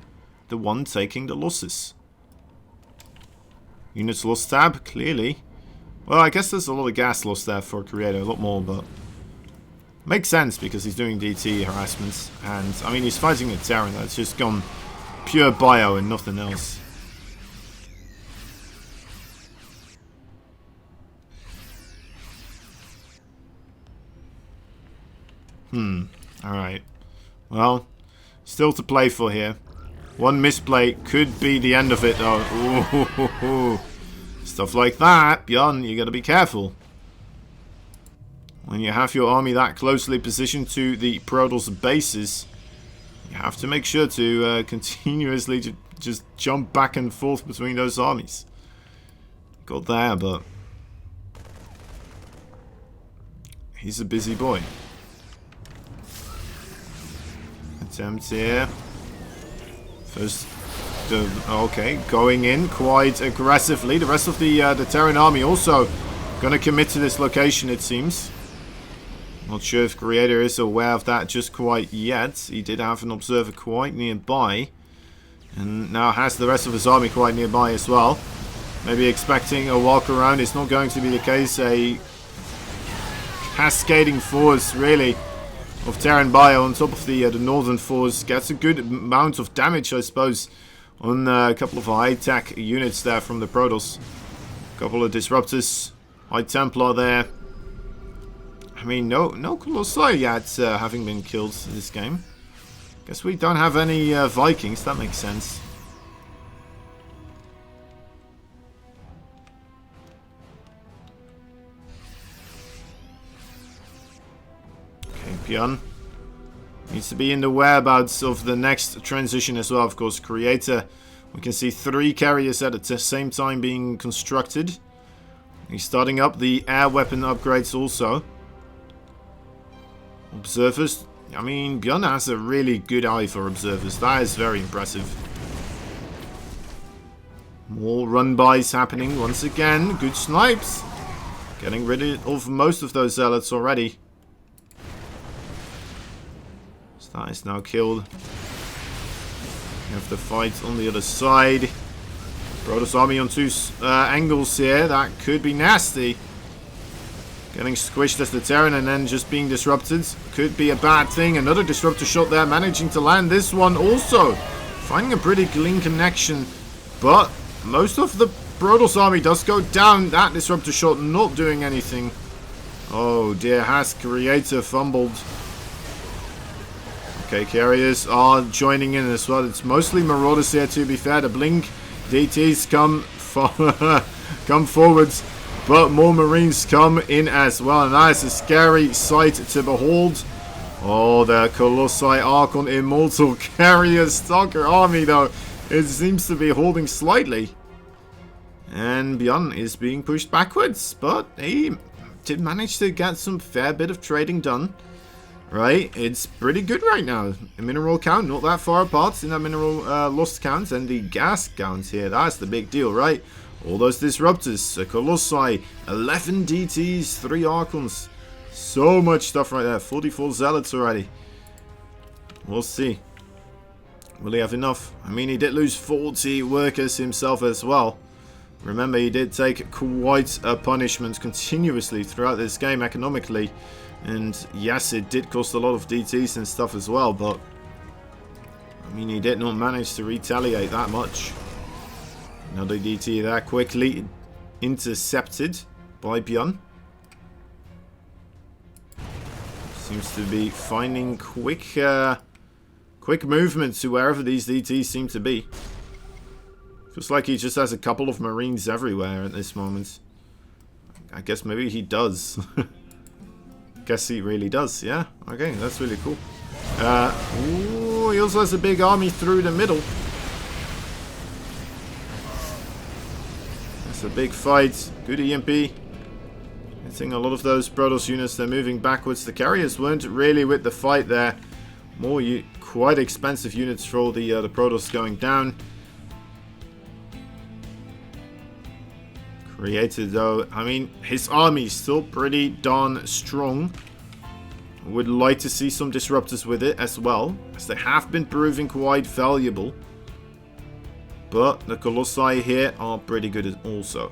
the one taking the losses. Units lost tab, clearly. Well, I guess there's a lot of gas lost there for Creator, a lot more, but makes sense because he's doing DT harassments. And, I mean, he's fighting a Terran that's just gone pure bio and nothing else. Alright. Well, still to play for here. One misplay could be the end of it, though. Ooh. Stuff like that, BYUN, you gotta be careful. When you have your army that closely positioned to the Protoss bases, you have to make sure to continuously just jump back and forth between those armies. Got there, but he's a busy boy. Attempt here. First, okay, going in quite aggressively. The rest of the Terran army also going to commit to this location, it seems. Not sure if Creator is aware of that just quite yet. He did have an observer quite nearby. And now has the rest of his army quite nearby as well. Maybe expecting a walk around. It's not going to be the case. A cascading force, really, of Terran bio on top of the northern force. Gets a good amount of damage, I suppose, on a couple of high-tech units there from the Protoss. A couple of disruptors. High Templar there. I mean, no Colossi yet having been killed in this game. Guess we don't have any Vikings. That makes sense. Okay, BYUN needs to be in the whereabouts of the next transition as well. Of course, Creator. We can see 3 carriers at the same time being constructed. He's starting up the air weapon upgrades also. Observers. I mean, BYUN has a really good eye for observers. That is very impressive. More run-bys happening once again. Good snipes. Getting rid of most of those zealots already. That is now killed. We have the fight on the other side. Protoss army on 2 angles here. That could be nasty. Getting squished as the Terran and then just being disrupted. Could be a bad thing. Another disruptor shot there. Managing to land this one also. Finding a pretty clean connection. But most of the Protoss army does go down. That disruptor shot not doing anything. Oh dear. Has Creator fumbled. Okay, carriers are joining in as well. It's mostly Marauders here, to be fair. The Blink DTs come forwards, but more Marines come in as well. And that is a scary sight to behold. Oh, the Colossi Archon Immortal Carrier Stalker army, though. It seems to be holding slightly. And BYUN is being pushed backwards, but he did manage to get some fair bit of trading done. Right, it's pretty good right now. The mineral count, not that far apart in that mineral lost count, and the gas count here. That's the big deal, right? All those disruptors, a Colossi, 11 DTs, 3 Archons. So much stuff right there. 44 Zealots already. We'll see. Will he have enough? I mean, he did lose 40 workers himself as well. Remember, he did take quite a punishment continuously throughout this game economically. And yes, it did cost a lot of DTs and stuff as well, but I mean, he did not manage to retaliate that much. Another DT there quickly intercepted by BYUN. Seems to be finding quick movement to wherever these DTs seem to be. Looks like he just has a couple of Marines everywhere at this moment. I guess maybe he does. Guess he really does, yeah? Okay, that's really cool. Ooh, he also has a big army through the middle. That's a big fight. Good EMP. Hitting a lot of those Protoss units. They're moving backwards. The carriers weren't really with the fight there. More quite expensive units for all the Protoss going down. Created though, I mean, his army is still pretty darn strong. Would like to see some disruptors with it as well, as they have been proving quite valuable. But the Colossi here are pretty good also.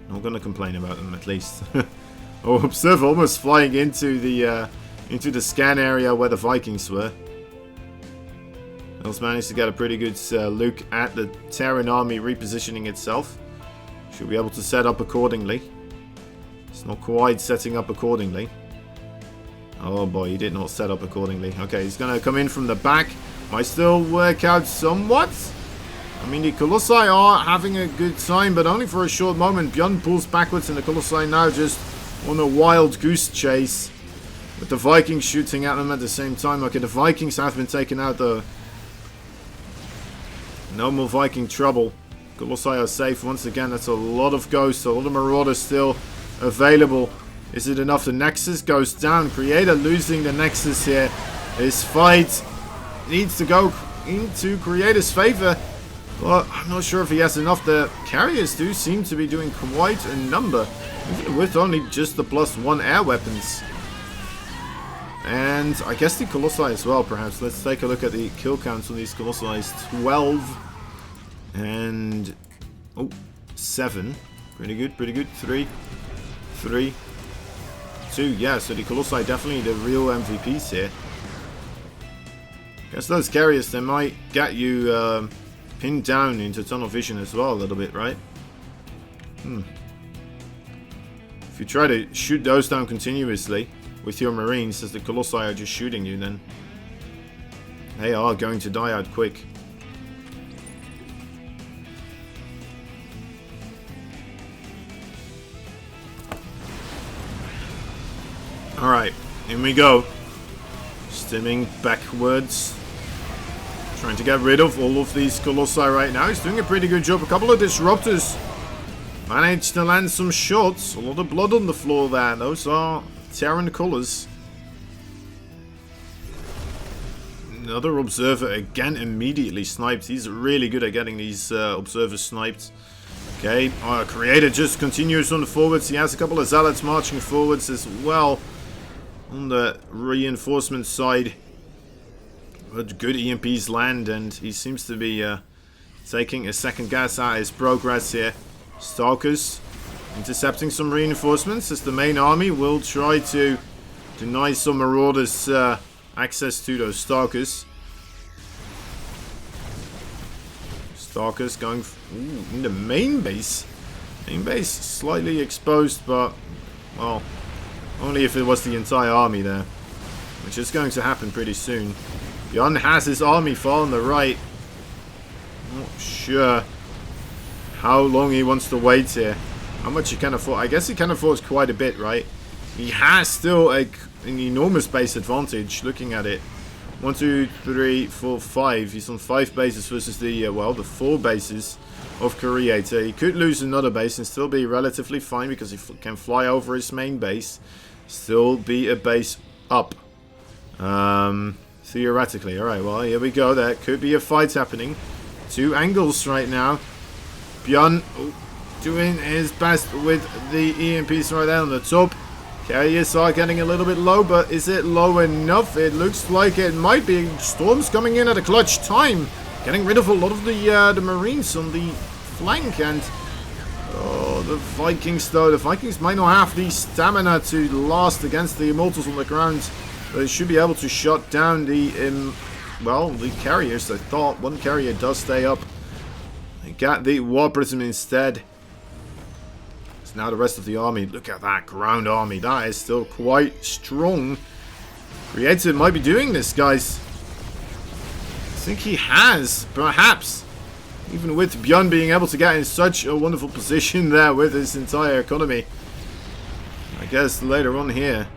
Not gonna complain about them at least. Oh, Observer almost flying into the scan area where the Vikings were. Else managed to get a pretty good look at the Terran army repositioning itself. Should be able to set up accordingly. It's not quite setting up accordingly. Oh boy, he did not set up accordingly. Okay, he's going to come in from the back. Might still work out somewhat. I mean, the Colossi are having a good time, but only for a short moment. BYUN pulls backwards, and the Colossi now just on a wild goose chase. With the Vikings shooting at them at the same time. Okay, the Vikings have been taken out though. No more Viking trouble. Colossi are safe once again. That's a lot of ghosts, a lot of marauders still available. Is it enough? The Nexus goes down. Creator losing the Nexus here. This fight needs to go into Creator's favor. But I'm not sure if he has enough. The carriers do seem to be doing quite a number. Even with only just the +1 air weapons. And I guess the Colossi as well, perhaps. Let's take a look at the kill counts on these Colossi. It's 12. And, oh, 7. Pretty good, pretty good. 3, 3, 2. Yeah, so the Colossi definitely the real MVPs here. Guess those carriers, they might get you pinned down into tunnel vision as well a little bit, right? If you try to shoot those down continuously with your Marines as the Colossi are just shooting you, then they are going to die out quick. Alright, in we go. Stimming backwards. Trying to get rid of all of these Colossi right now. He's doing a pretty good job. A couple of disruptors managed to land some shots. A lot of blood on the floor there. Those are Terran colors. Another observer again immediately sniped. He's really good at getting these observers sniped. Okay, our Creator just continues on the forwards. He has a couple of zealots marching forwards as well. On the reinforcement side, but good EMPs land, and he seems to be taking a second guess at his progress here. Stalkers intercepting some reinforcements as the main army will try to deny some marauders access to those Stalkers. Stalkers going in the main base. Main base slightly exposed, but well, only if it was the entire army there, which is going to happen pretty soon. BYUN has his army far on the right. Not sure how long he wants to wait here. How much he can afford. I guess he can afford quite a bit, right? He has still an enormous base advantage looking at it. 1, 2, 3, 4, 5. He's on 5 bases versus the, well, the 4 bases of Creator. He could lose another base and still be relatively fine because he can fly over his main base. Still be a base up. Theoretically. Alright, well, here we go. There could be a fight happening. 2 angles right now. BYUN doing his best with the EMPs right there on the top. Carriers are getting a little bit low, but is it low enough? It looks like it might be. Storm's coming in at a clutch time. Getting rid of a lot of the Marines on the flank, and oh, the Vikings though. The Vikings might not have the stamina to last against the Immortals on the ground. But they should be able to shut down the, well, the carriers. I thought one carrier does stay up. They got the War Prism instead. It's now the rest of the army. Look at that ground army. That is still quite strong. Creator might be doing this, guys. I think he has, perhaps. Even with BYUN being able to get in such a wonderful position there with his entire economy. I guess later on here,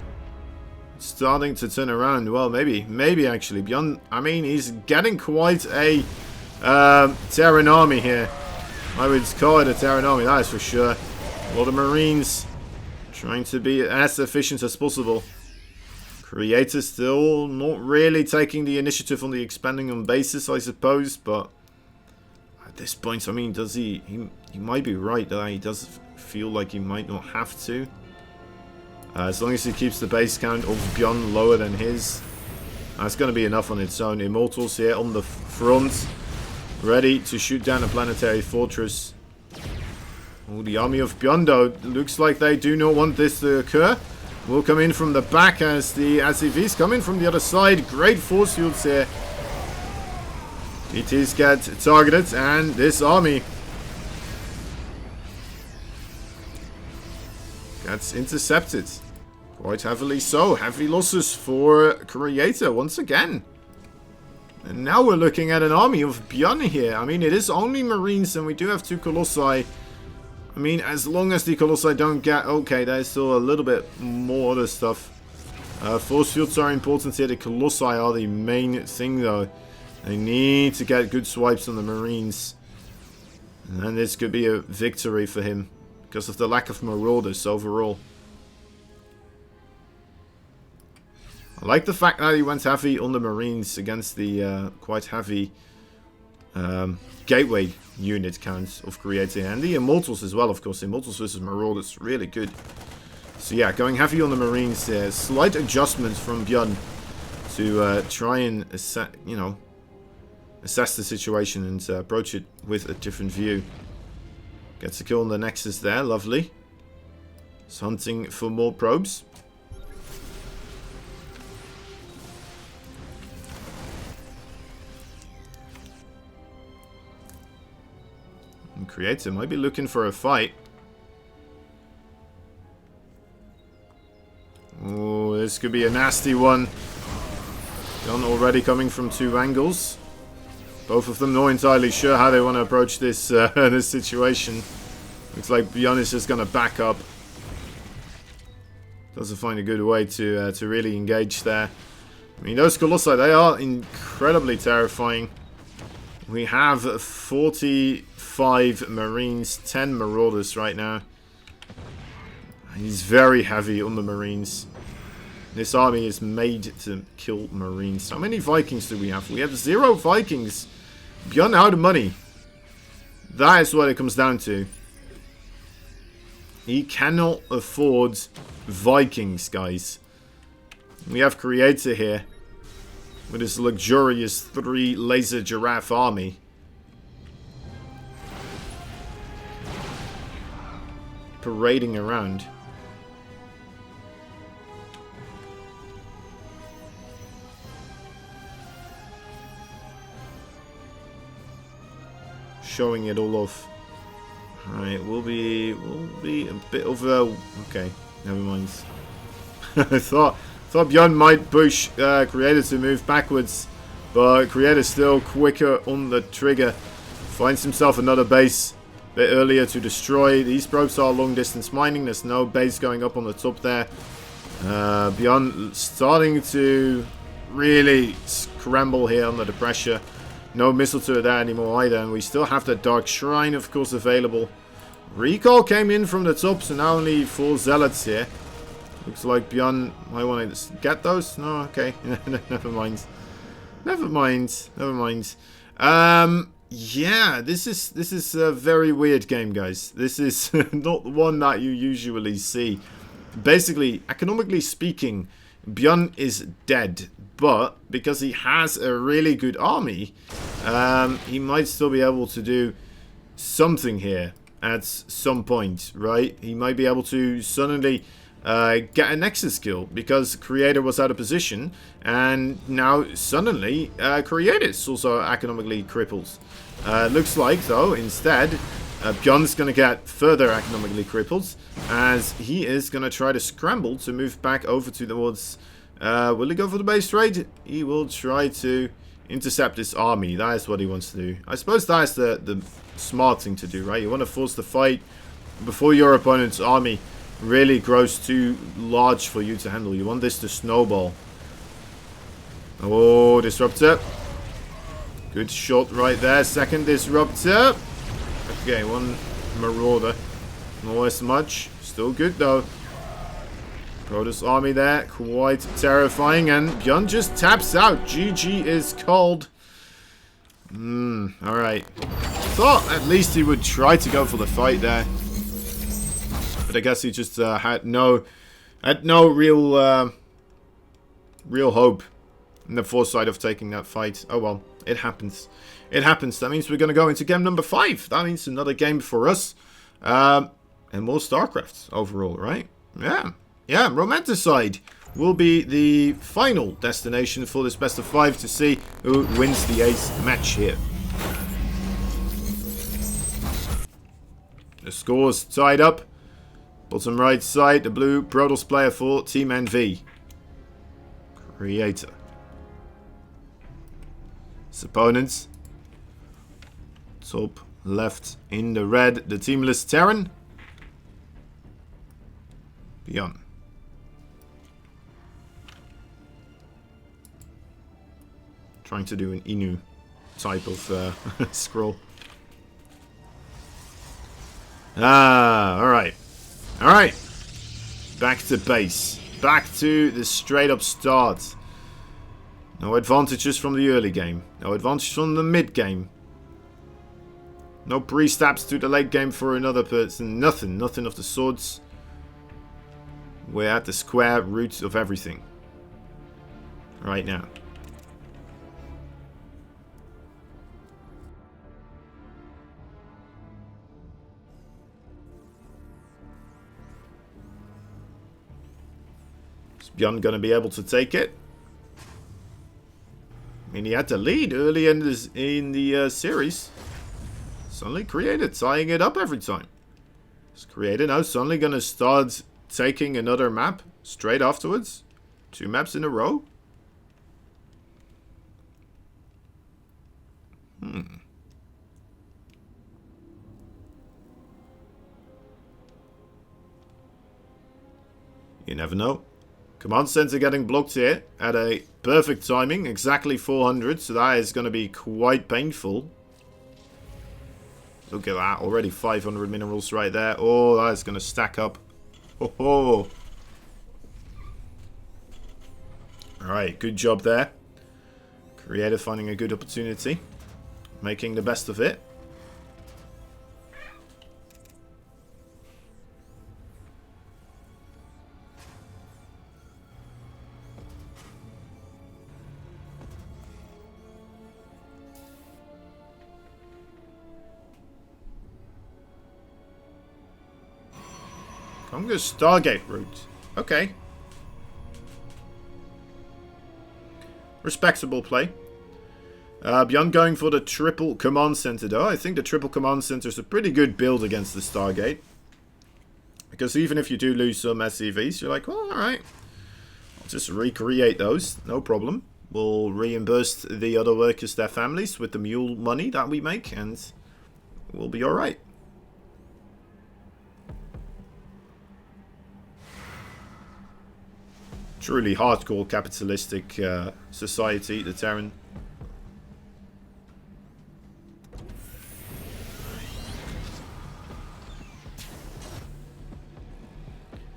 starting to turn around. Well, maybe actually. BYUN, I mean, he's getting quite a Terran army here. I would call it a Terran army, that is for sure. A lot of Marines trying to be as efficient as possible. Creator still not really taking the initiative on the expanding on basis, I suppose, but at this point, I mean, does he might be right that he does feel like he might not have to. As long as he keeps the base count of BYUN lower than his, that's going to be enough on its own. Immortals here on the front, ready to shoot down a planetary fortress. Oh, the army of BYUN, though, looks like they do not want this to occur. Will come in from the back as the SCVs come in from the other side. Great force fields here. PTs get targeted, and this army gets intercepted. Quite heavily so. Heavy losses for Creator once again. And now we're looking at an army of BYUN here. I mean, it is only Marines, and we do have 2 Colossi. I mean, as long as the Colossi don't get... Okay, there's still a little bit more other stuff. Force fields are important here. The Colossi are the main thing, though. They need to get good swipes on the Marines. And then this could be a victory for him, because of the lack of Marauders overall. I like the fact that he went heavy on the Marines against the quite heavy gateway unit counts of Creator. And the Immortals as well, of course. Immortals versus Marauders, really good. So yeah, going heavy on the Marines there. Slight adjustments from BYUN to try and assess the situation and approach it with a different view. Gets a kill on the Nexus there, lovely. He's hunting for more probes. And Creator might be looking for a fight. Oh, this could be a nasty one. Gun already coming from 2 angles. Both of them not entirely sure how they want to approach this this situation. Looks like BYUN is just going to back up. Doesn't find a good way to really engage there. I mean, those Colossi, they are incredibly terrifying. We have 45 Marines, 10 Marauders right now. He's very heavy on the Marines. This army is made to kill Marines. How many Vikings do we have? We have 0 Vikings. BYUN out of money. That is what it comes down to. He cannot afford Vikings, guys. We have Creator here with his luxurious 3 laser giraffe army. Parading around. Showing it all off. Alright, we'll be a bit of a... Okay, never mind. I thought BYUN might push Creator to move backwards, but Creator's still quicker on the trigger. Finds himself another base a bit earlier to destroy. These probes are long distance mining. There's no base going up on the top there. BYUN starting to really scramble here under the pressure. No missile turret there anymore either, and we still have the Dark Shrine, of course, available. Recall came in from the top, so now only 4 Zealots here. Looks like BYUN might want to get those. No, okay. Never mind. Never mind. Never mind. Yeah, this is a very weird game, guys. This is not the one that you usually see. Basically, economically speaking, BYUN is dead. But because he has a really good army, he might still be able to do something here at some point, right? He might be able to suddenly get a Nexus kill because Creator was out of position, and now suddenly Creator is also economically crippled. Looks like, though, instead, BYUN's going to get further economically crippled as he is going to try to scramble to move back over towards... will he go for the base trade? He will try to Intercept this army. That is what he wants to do. I suppose that is the smart thing to do, right? You want to force the fight before your opponent's army really grows too large for you to handle. You want this to snowball. Oh, disruptor. Good shot right there. Second disruptor. Okay, one marauder. Not as much. Still good though. Protoss army there. Quite terrifying. And BYUN just taps out. GG is called. Alright. Thought at least he would try to go for the fight there. But I guess he just had no real hope in the foresight of taking that fight. Oh well, it happens. It happens. That means we're going to go into game number 5. That means another game for us. And more StarCraft overall, right? Yeah. Yeah, Romanticide will be the final destination for this best of 5 to see who wins the 8th match here. The score's tied up. Bottom right side, the blue Protoss player for Team NV. Creator. His opponents. Top left in the red, the teamless Terran. BYUN. Trying to do an Inu type of scroll. Alright. Alright. Back to base. Back to the straight up start. No advantages from the early game. No advantages from the mid game. No pre-stabs to the late game for another person. Nothing. Nothing of the sorts. We're at the square root of everything. Right now. Is BYUN going to be able to take it? I mean, he had to lead early in the series. Suddenly Creator tying it up every time. Is Creator now suddenly going to start taking another map straight afterwards? 2 maps in a row? You never know. Command center getting blocked here at a perfect timing. Exactly 400. So that is going to be quite painful. Look at that. Already 500 minerals right there. Oh, that is going to stack up. Oh. Alright, good job there. Creator finding a good opportunity. Making the best of it. I'm going to Stargate route. Okay. Respectable play. BYUN going for the triple command center though. I think the triple command center is a pretty good build against the Stargate. Because even if you do lose some SCVs, you're like, well, alright. I'll just recreate those. No problem. We'll reimburse the other workers, their families, with the mule money that we make. And we'll be alright. Truly hardcore capitalistic society, the Terran.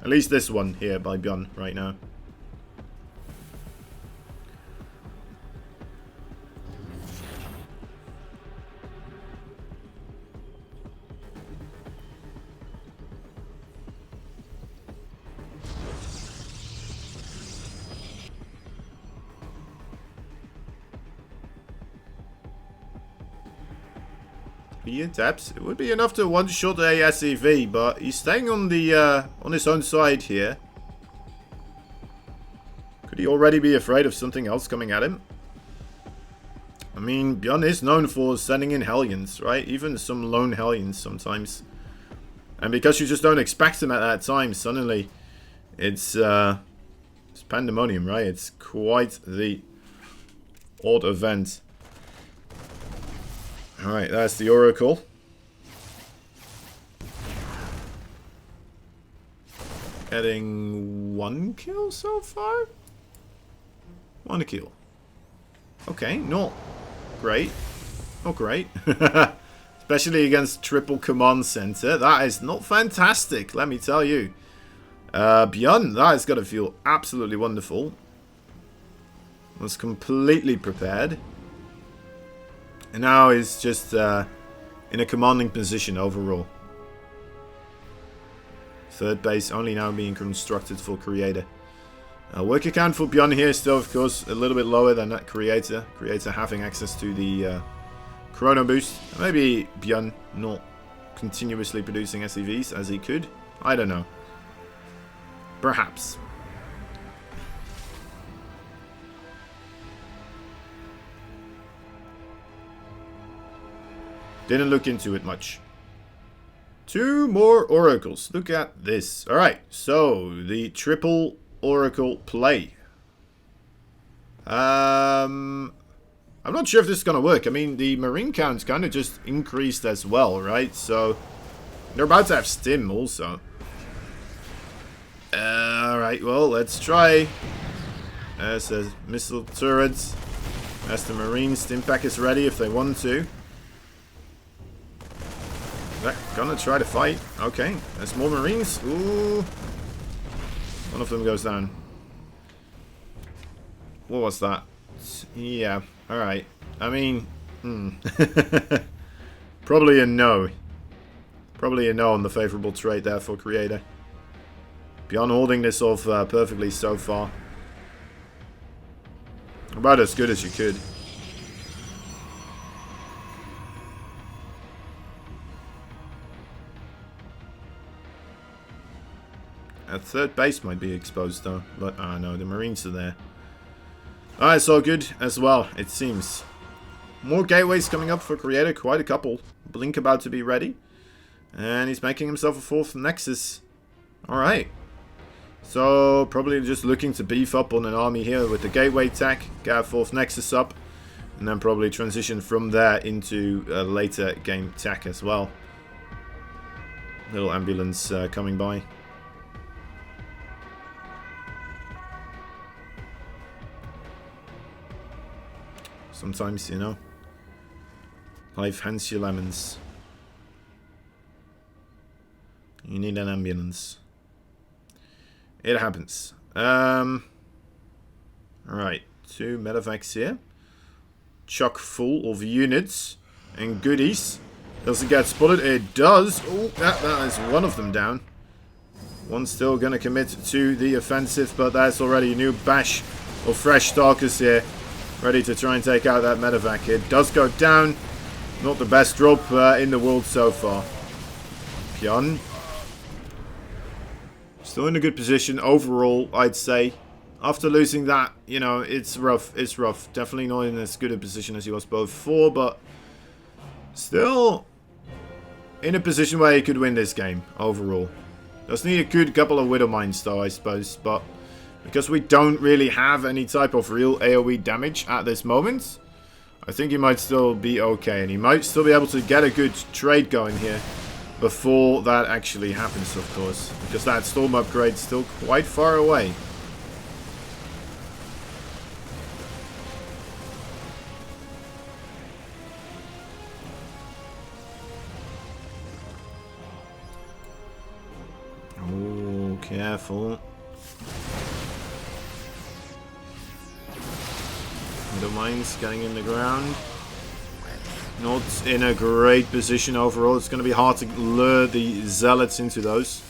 At least this one here by BYUN right now. He taps. It would be enough to one-shot a SCV, but he's staying on the on his own side here. Could he already be afraid of something else coming at him? I mean, BYUN is known for sending in Hellions, right? Even some lone Hellions sometimes. And because you just don't expect them at that time, suddenly it's pandemonium, right? It's quite the odd event. Alright, that's the Oracle. Getting 1 kill so far? 1 kill. Okay, not great. Not great. Especially against triple command center. That is not fantastic, let me tell you. BYUN, that is going to feel absolutely wonderful. Was completely prepared. And now is just in a commanding position overall. Third base only now being constructed for Creator. Worker count for BYUN here still, of course, a little bit lower than that Creator. Creator having access to the Chrono Boost. Maybe BYUN not continuously producing SCVs as he could. I don't know. Perhaps. Didn't look into it much. 2 more oracles. Look at this. Alright, so the triple oracle play. I'm not sure if this is going to work. I mean, the marine count's kind of just increased as well, right? So, they're about to have stim also. Alright, well, let's try. As the missile turrets. As the marine stim pack is ready if they want to. They're gonna try to fight. Okay, there's more marines. Ooh. One of them goes down. What was that? Yeah, alright. I mean, probably a no. Probably a no on the favorable trade there for Creator. BYUN holding this off perfectly so far. About as good as you could. At third base might be exposed though, but no, the Marines are there. Alright, it's all good as well, it seems. More gateways coming up for Creator, quite a couple. Blink about to be ready. And he's making himself a 4th Nexus. Alright. So, probably just looking to beef up on an army here with the gateway tech, get a 4th Nexus up, and then probably transition from there into a later game tech as well. Little ambulance coming by. Sometimes, you know, life hands you lemons. You need an ambulance. It happens. Alright, 2 medevacs here. Chock full of units and goodies. Does it get spotted? It does. Oh, that is one of them down. One's still going to commit to the offensive, but that's already a new bash of fresh Stalkers here. Ready to try and take out that medevac. It does go down. Not the best drop in the world so far. BYUN. Still in a good position overall, I'd say. After losing that, you know, it's rough. It's rough. Definitely not in as good a position as he was before, but still in a position where he could win this game overall. Does need a good couple of Widow Mines though, I suppose, but because we don't really have any type of real AoE damage at this moment, I think he might still be okay. And he might still be able to get a good trade going here before that actually happens, of course. Because that Storm upgrade is still quite far away. Oh, careful. The mines getting in the ground. Not in a great position overall. It's going to be hard to lure the Zealots into those.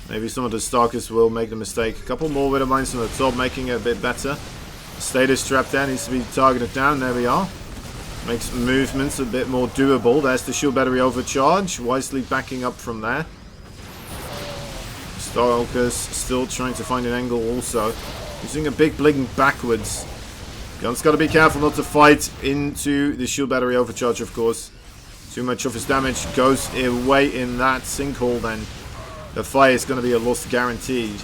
Maybe some of the Stalkers will make the mistake. A couple more Widow Mines on the top, making it a bit better. Status trap there needs to be targeted down. There we are. Makes movements a bit more doable. There's the shield battery overcharge. Wisely backing up from there. Stalkers still trying to find an angle also. Using a big blink backwards. BYUN's got to be careful not to fight into the shield battery overcharge, of course. Too much of his damage goes away in that sinkhole, then the fire is going to be a loss guaranteed.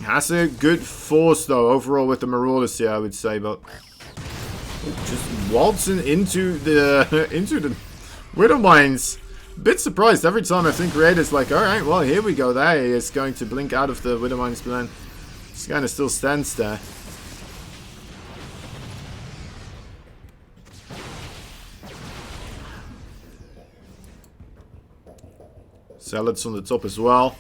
Has a good force, though, overall with the Marauders here, I would say, but... just waltzing into the Widow Mines. Bit surprised every time I think Creator's like, alright, well, here we go. There he is going to blink out of the Widow Mines plan. Just kind of still stands there. Zealots on the top as well.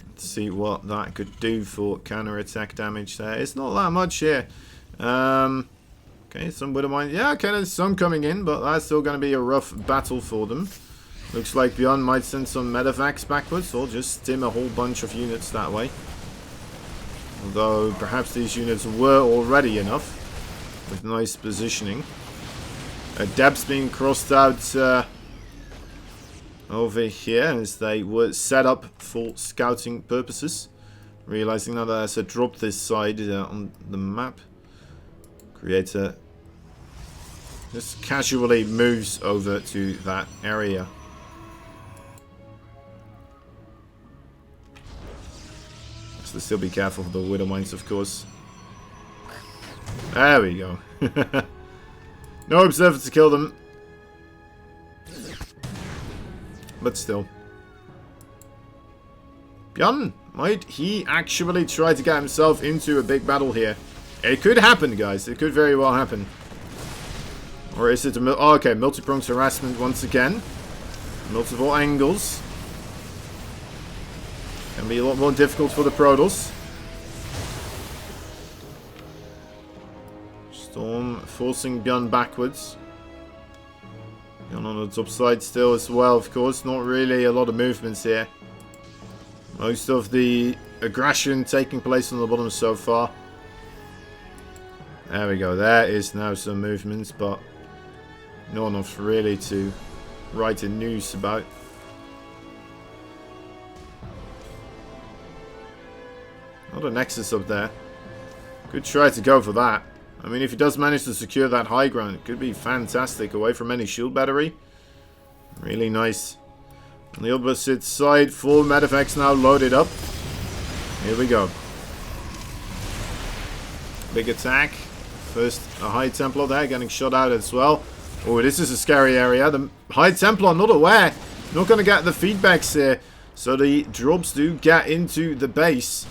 Let's see what that could do for counter-attack damage there. It's not that much here. Okay, some Widow Mines. Yeah, okay, there's some coming in, but that's still going to be a rough battle for them. Looks like BYUN might send some medevacs backwards, or just stim a whole bunch of units that way. Although, perhaps these units were already enough, with nice positioning. Depths being crossed out over here, as they were set up for scouting purposes. Realizing now that there's a drop this side on the map. Creator just casually moves over to that area. So still be careful for the Widow Mines, of course. There we go. No observer to kill them. But still. BYUN, might he actually try to get himself into a big battle here? It could happen, guys. It could very well happen. Or is it a... oh, okay, multi-pronged harassment once again. Multiple angles. Can be a lot more difficult for the Protoss. Storm forcing BYUN backwards. BYUN on the top side still as well, of course. Not really a lot of movements here. Most of the aggression taking place on the bottom so far. There we go. There is now some movements, but not enough really to write a news about. Not a Nexus up there. Could try to go for that. I mean, if he does manage to secure that high ground, it could be fantastic. Away from any shield battery. Really nice. On the opposite side, full medevacs now loaded up. Here we go. Big attack. First, a High Templar there getting shot out as well. Oh, this is a scary area. The High Templar not aware. Not going to get the feedbacks here. So the drops do get into the base.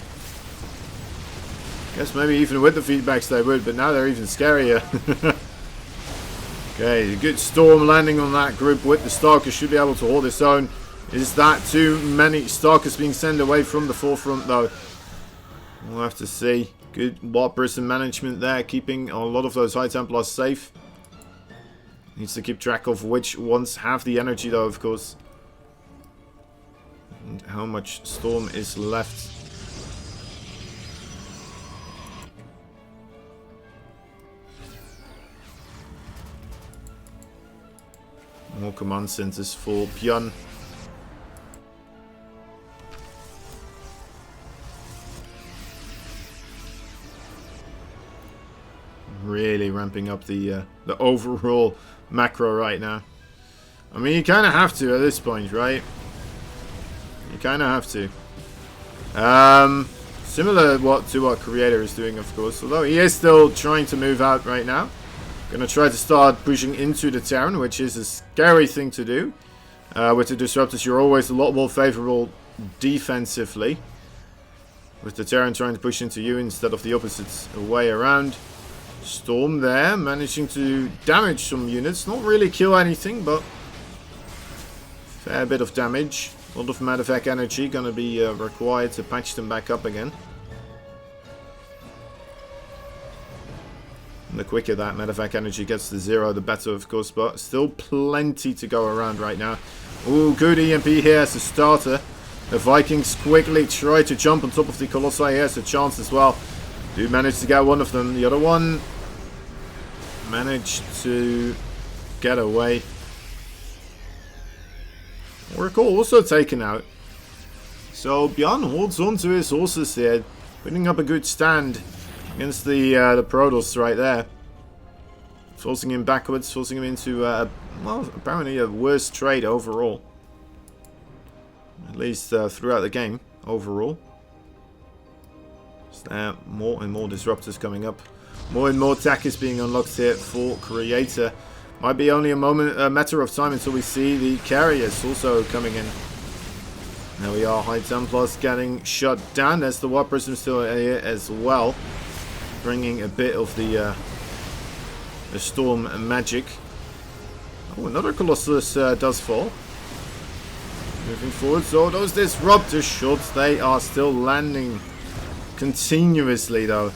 Guess maybe even with the feedbacks they would, but now they're even scarier. Okay, a good storm landing on that group with the Stalkers. Should be able to hold its own. Is that too many Stalkers being sent away from the forefront, though? We'll have to see. Good Warp Prison management there, keeping a lot of those High Templars safe. Needs to keep track of which ones have the energy, though, of course. And how much Storm is left. More command centers for BYUN. Really ramping up the overall macro right now. I mean, you kind of have to at this point, right? You kind of have to. Similar to what Creator is doing, of course. Although he is still trying to move out right now. Gonna try to start pushing into the Terran, which is a scary thing to do. With the Disruptors, you're always a lot more favorable defensively. With the Terran trying to push into you instead of the opposite way around. Storm there, managing to damage some units. Not really kill anything, but fair bit of damage. A lot of medevac energy gonna be required to patch them back up again. And the quicker that medevac energy gets to zero, the better, of course, but still plenty to go around right now. Ooh, good EMP here as a starter. The Vikings quickly try to jump on top of the Colossi. Here's a chance as well. Do manage to get one of them. The other one managed to get away. Oracle also taken out. So BYUN holds on to his horses here, putting up a good stand against the Protoss right there. Forcing him backwards, forcing him into, well, apparently a worse trade overall. At least throughout the game, overall. More and more disruptors coming up. More and more attack is being unlocked here for Creator. Might be only a matter of time until we see the carriers also coming in. There we are, High Templars getting shut down. There's the Warp Prism still here as well, bringing a bit of the storm magic. Oh, another Colossus does fall. Moving forward, so those disruptor shots, they are still landing continuously though.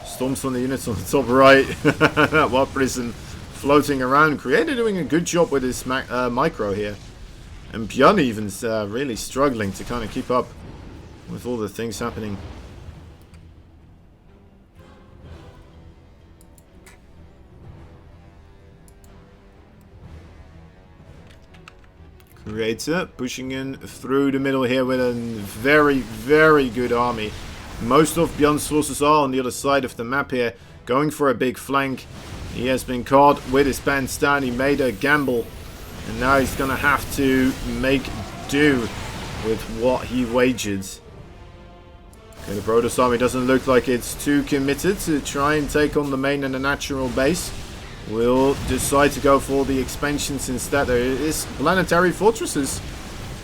Storms on the units on the top right. That Warp Prism floating around. Creator doing a good job with his micro here. And BYUN even's really struggling to kind of keep up with all the things happening. Creator pushing in through the middle here with a very, very good army. Most of BYUN's forces are on the other side of the map here, going for a big flank. He has been caught with his pants down. He made a gamble, and now he's going to have to make do with what he wagered. Okay, the Protoss army doesn't look like it's too committed to try and take on the main and the natural base. We'll decide to go for the expansions instead. There is planetary fortresses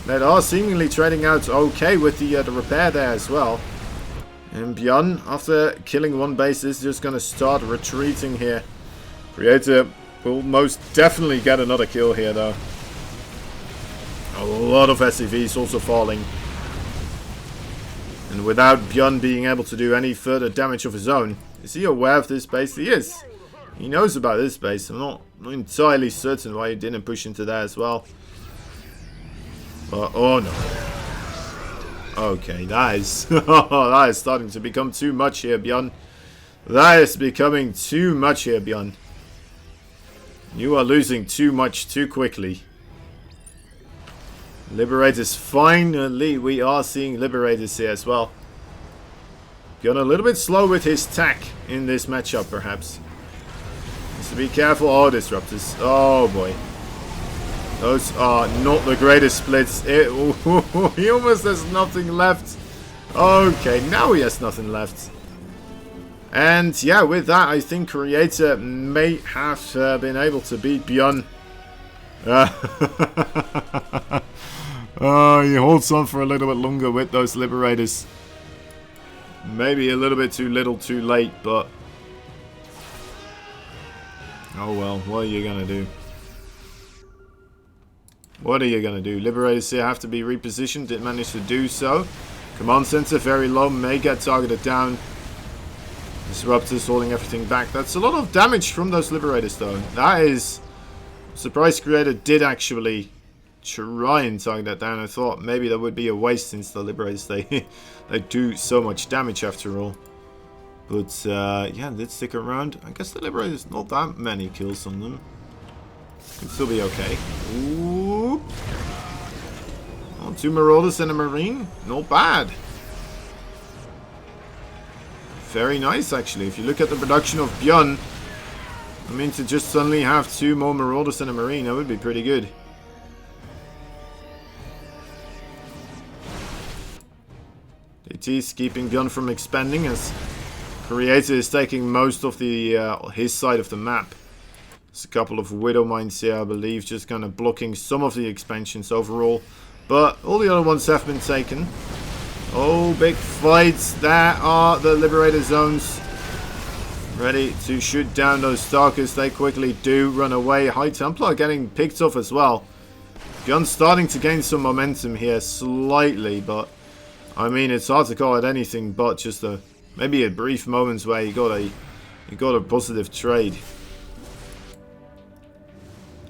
that are seemingly trading out okay with the repair there as well. And BYUN, after killing one base, is just going to start retreating here. Creator will most definitely get another kill here though. A lot of SCVs also falling. And without BYUN being able to do any further damage of his own. Is he aware of this base? He is. He knows about this base. I'm not entirely certain why he didn't push into that as well. But, oh no. Okay, that is, that is starting to become too much here, BYUN. That is becoming too much here, BYUN. You are losing too much too quickly. Liberators, finally, we are seeing Liberators here as well. BYUN a little bit slow with his tack in this matchup, perhaps. So be careful. Oh, disruptors. Oh boy. Those are not the greatest splits. He almost has nothing left. Okay, now he has nothing left. And yeah, with that, I think Creator may have been able to beat BYUN. He holds on for a little bit longer with those Liberators. Maybe a little bit too little too late, but oh well, what are you gonna do? What are you gonna do? Liberators here have to be repositioned. Didn't manage to do so. Command center very low, may get targeted down. Disruptors holding everything back. That's a lot of damage from those Liberators though. That is... Surprise Creator did actually try and target that down. I thought maybe that would be a waste since the Liberators, they do so much damage after all. But yeah, let's stick around. I guess the Liberators, not that many kills on them. Can still be okay. Ooh. Oh, 2 Marauders and a Marine. Not bad. Very nice, actually. If you look at the production of BYUN, I mean, to just suddenly have 2 more Marauders and a Marine, that would be pretty good. JT's keeping BYUN from expanding as Creator is taking most of the his side of the map. There's a couple of Widow Mines here, I believe, just kind of blocking some of the expansions overall. But all the other ones have been taken. Oh, big fights. There are the Liberator zones. Ready to shoot down those Stalkers. They quickly do run away. High Templar getting picked off as well. BYUN starting to gain some momentum here slightly, but I mean, it's hard to call it anything but just maybe a brief moment where you got a positive trade.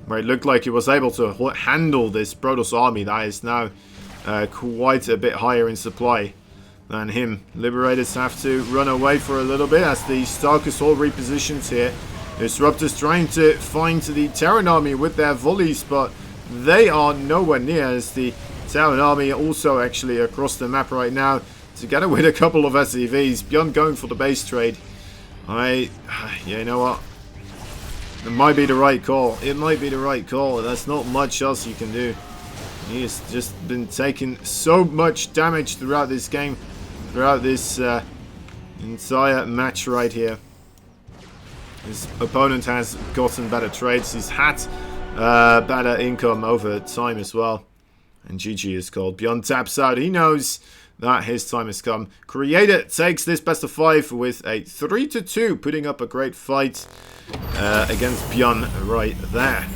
Where it looked like he was able to handle this Protoss army that is now quite a bit higher in supply than him. Liberators have to run away for a little bit as the Stalkers hold repositions here. Disruptors trying to find the Terran army with their volleys, but they are nowhere near, as the Terran army also actually across the map right now, together with a couple of SCVs. BYUN going for the base trade. Yeah, you know what? It might be the right call. It might be the right call. There's not much else you can do. He has just been taking so much damage throughout this game, throughout this entire match right here. His opponent has gotten better trades. He's had better income over time as well. And GG is called. BYUN taps out. He knows that his time has come. Creator takes this best of 5 with a 3-2, putting up a great fight against BYUN right there.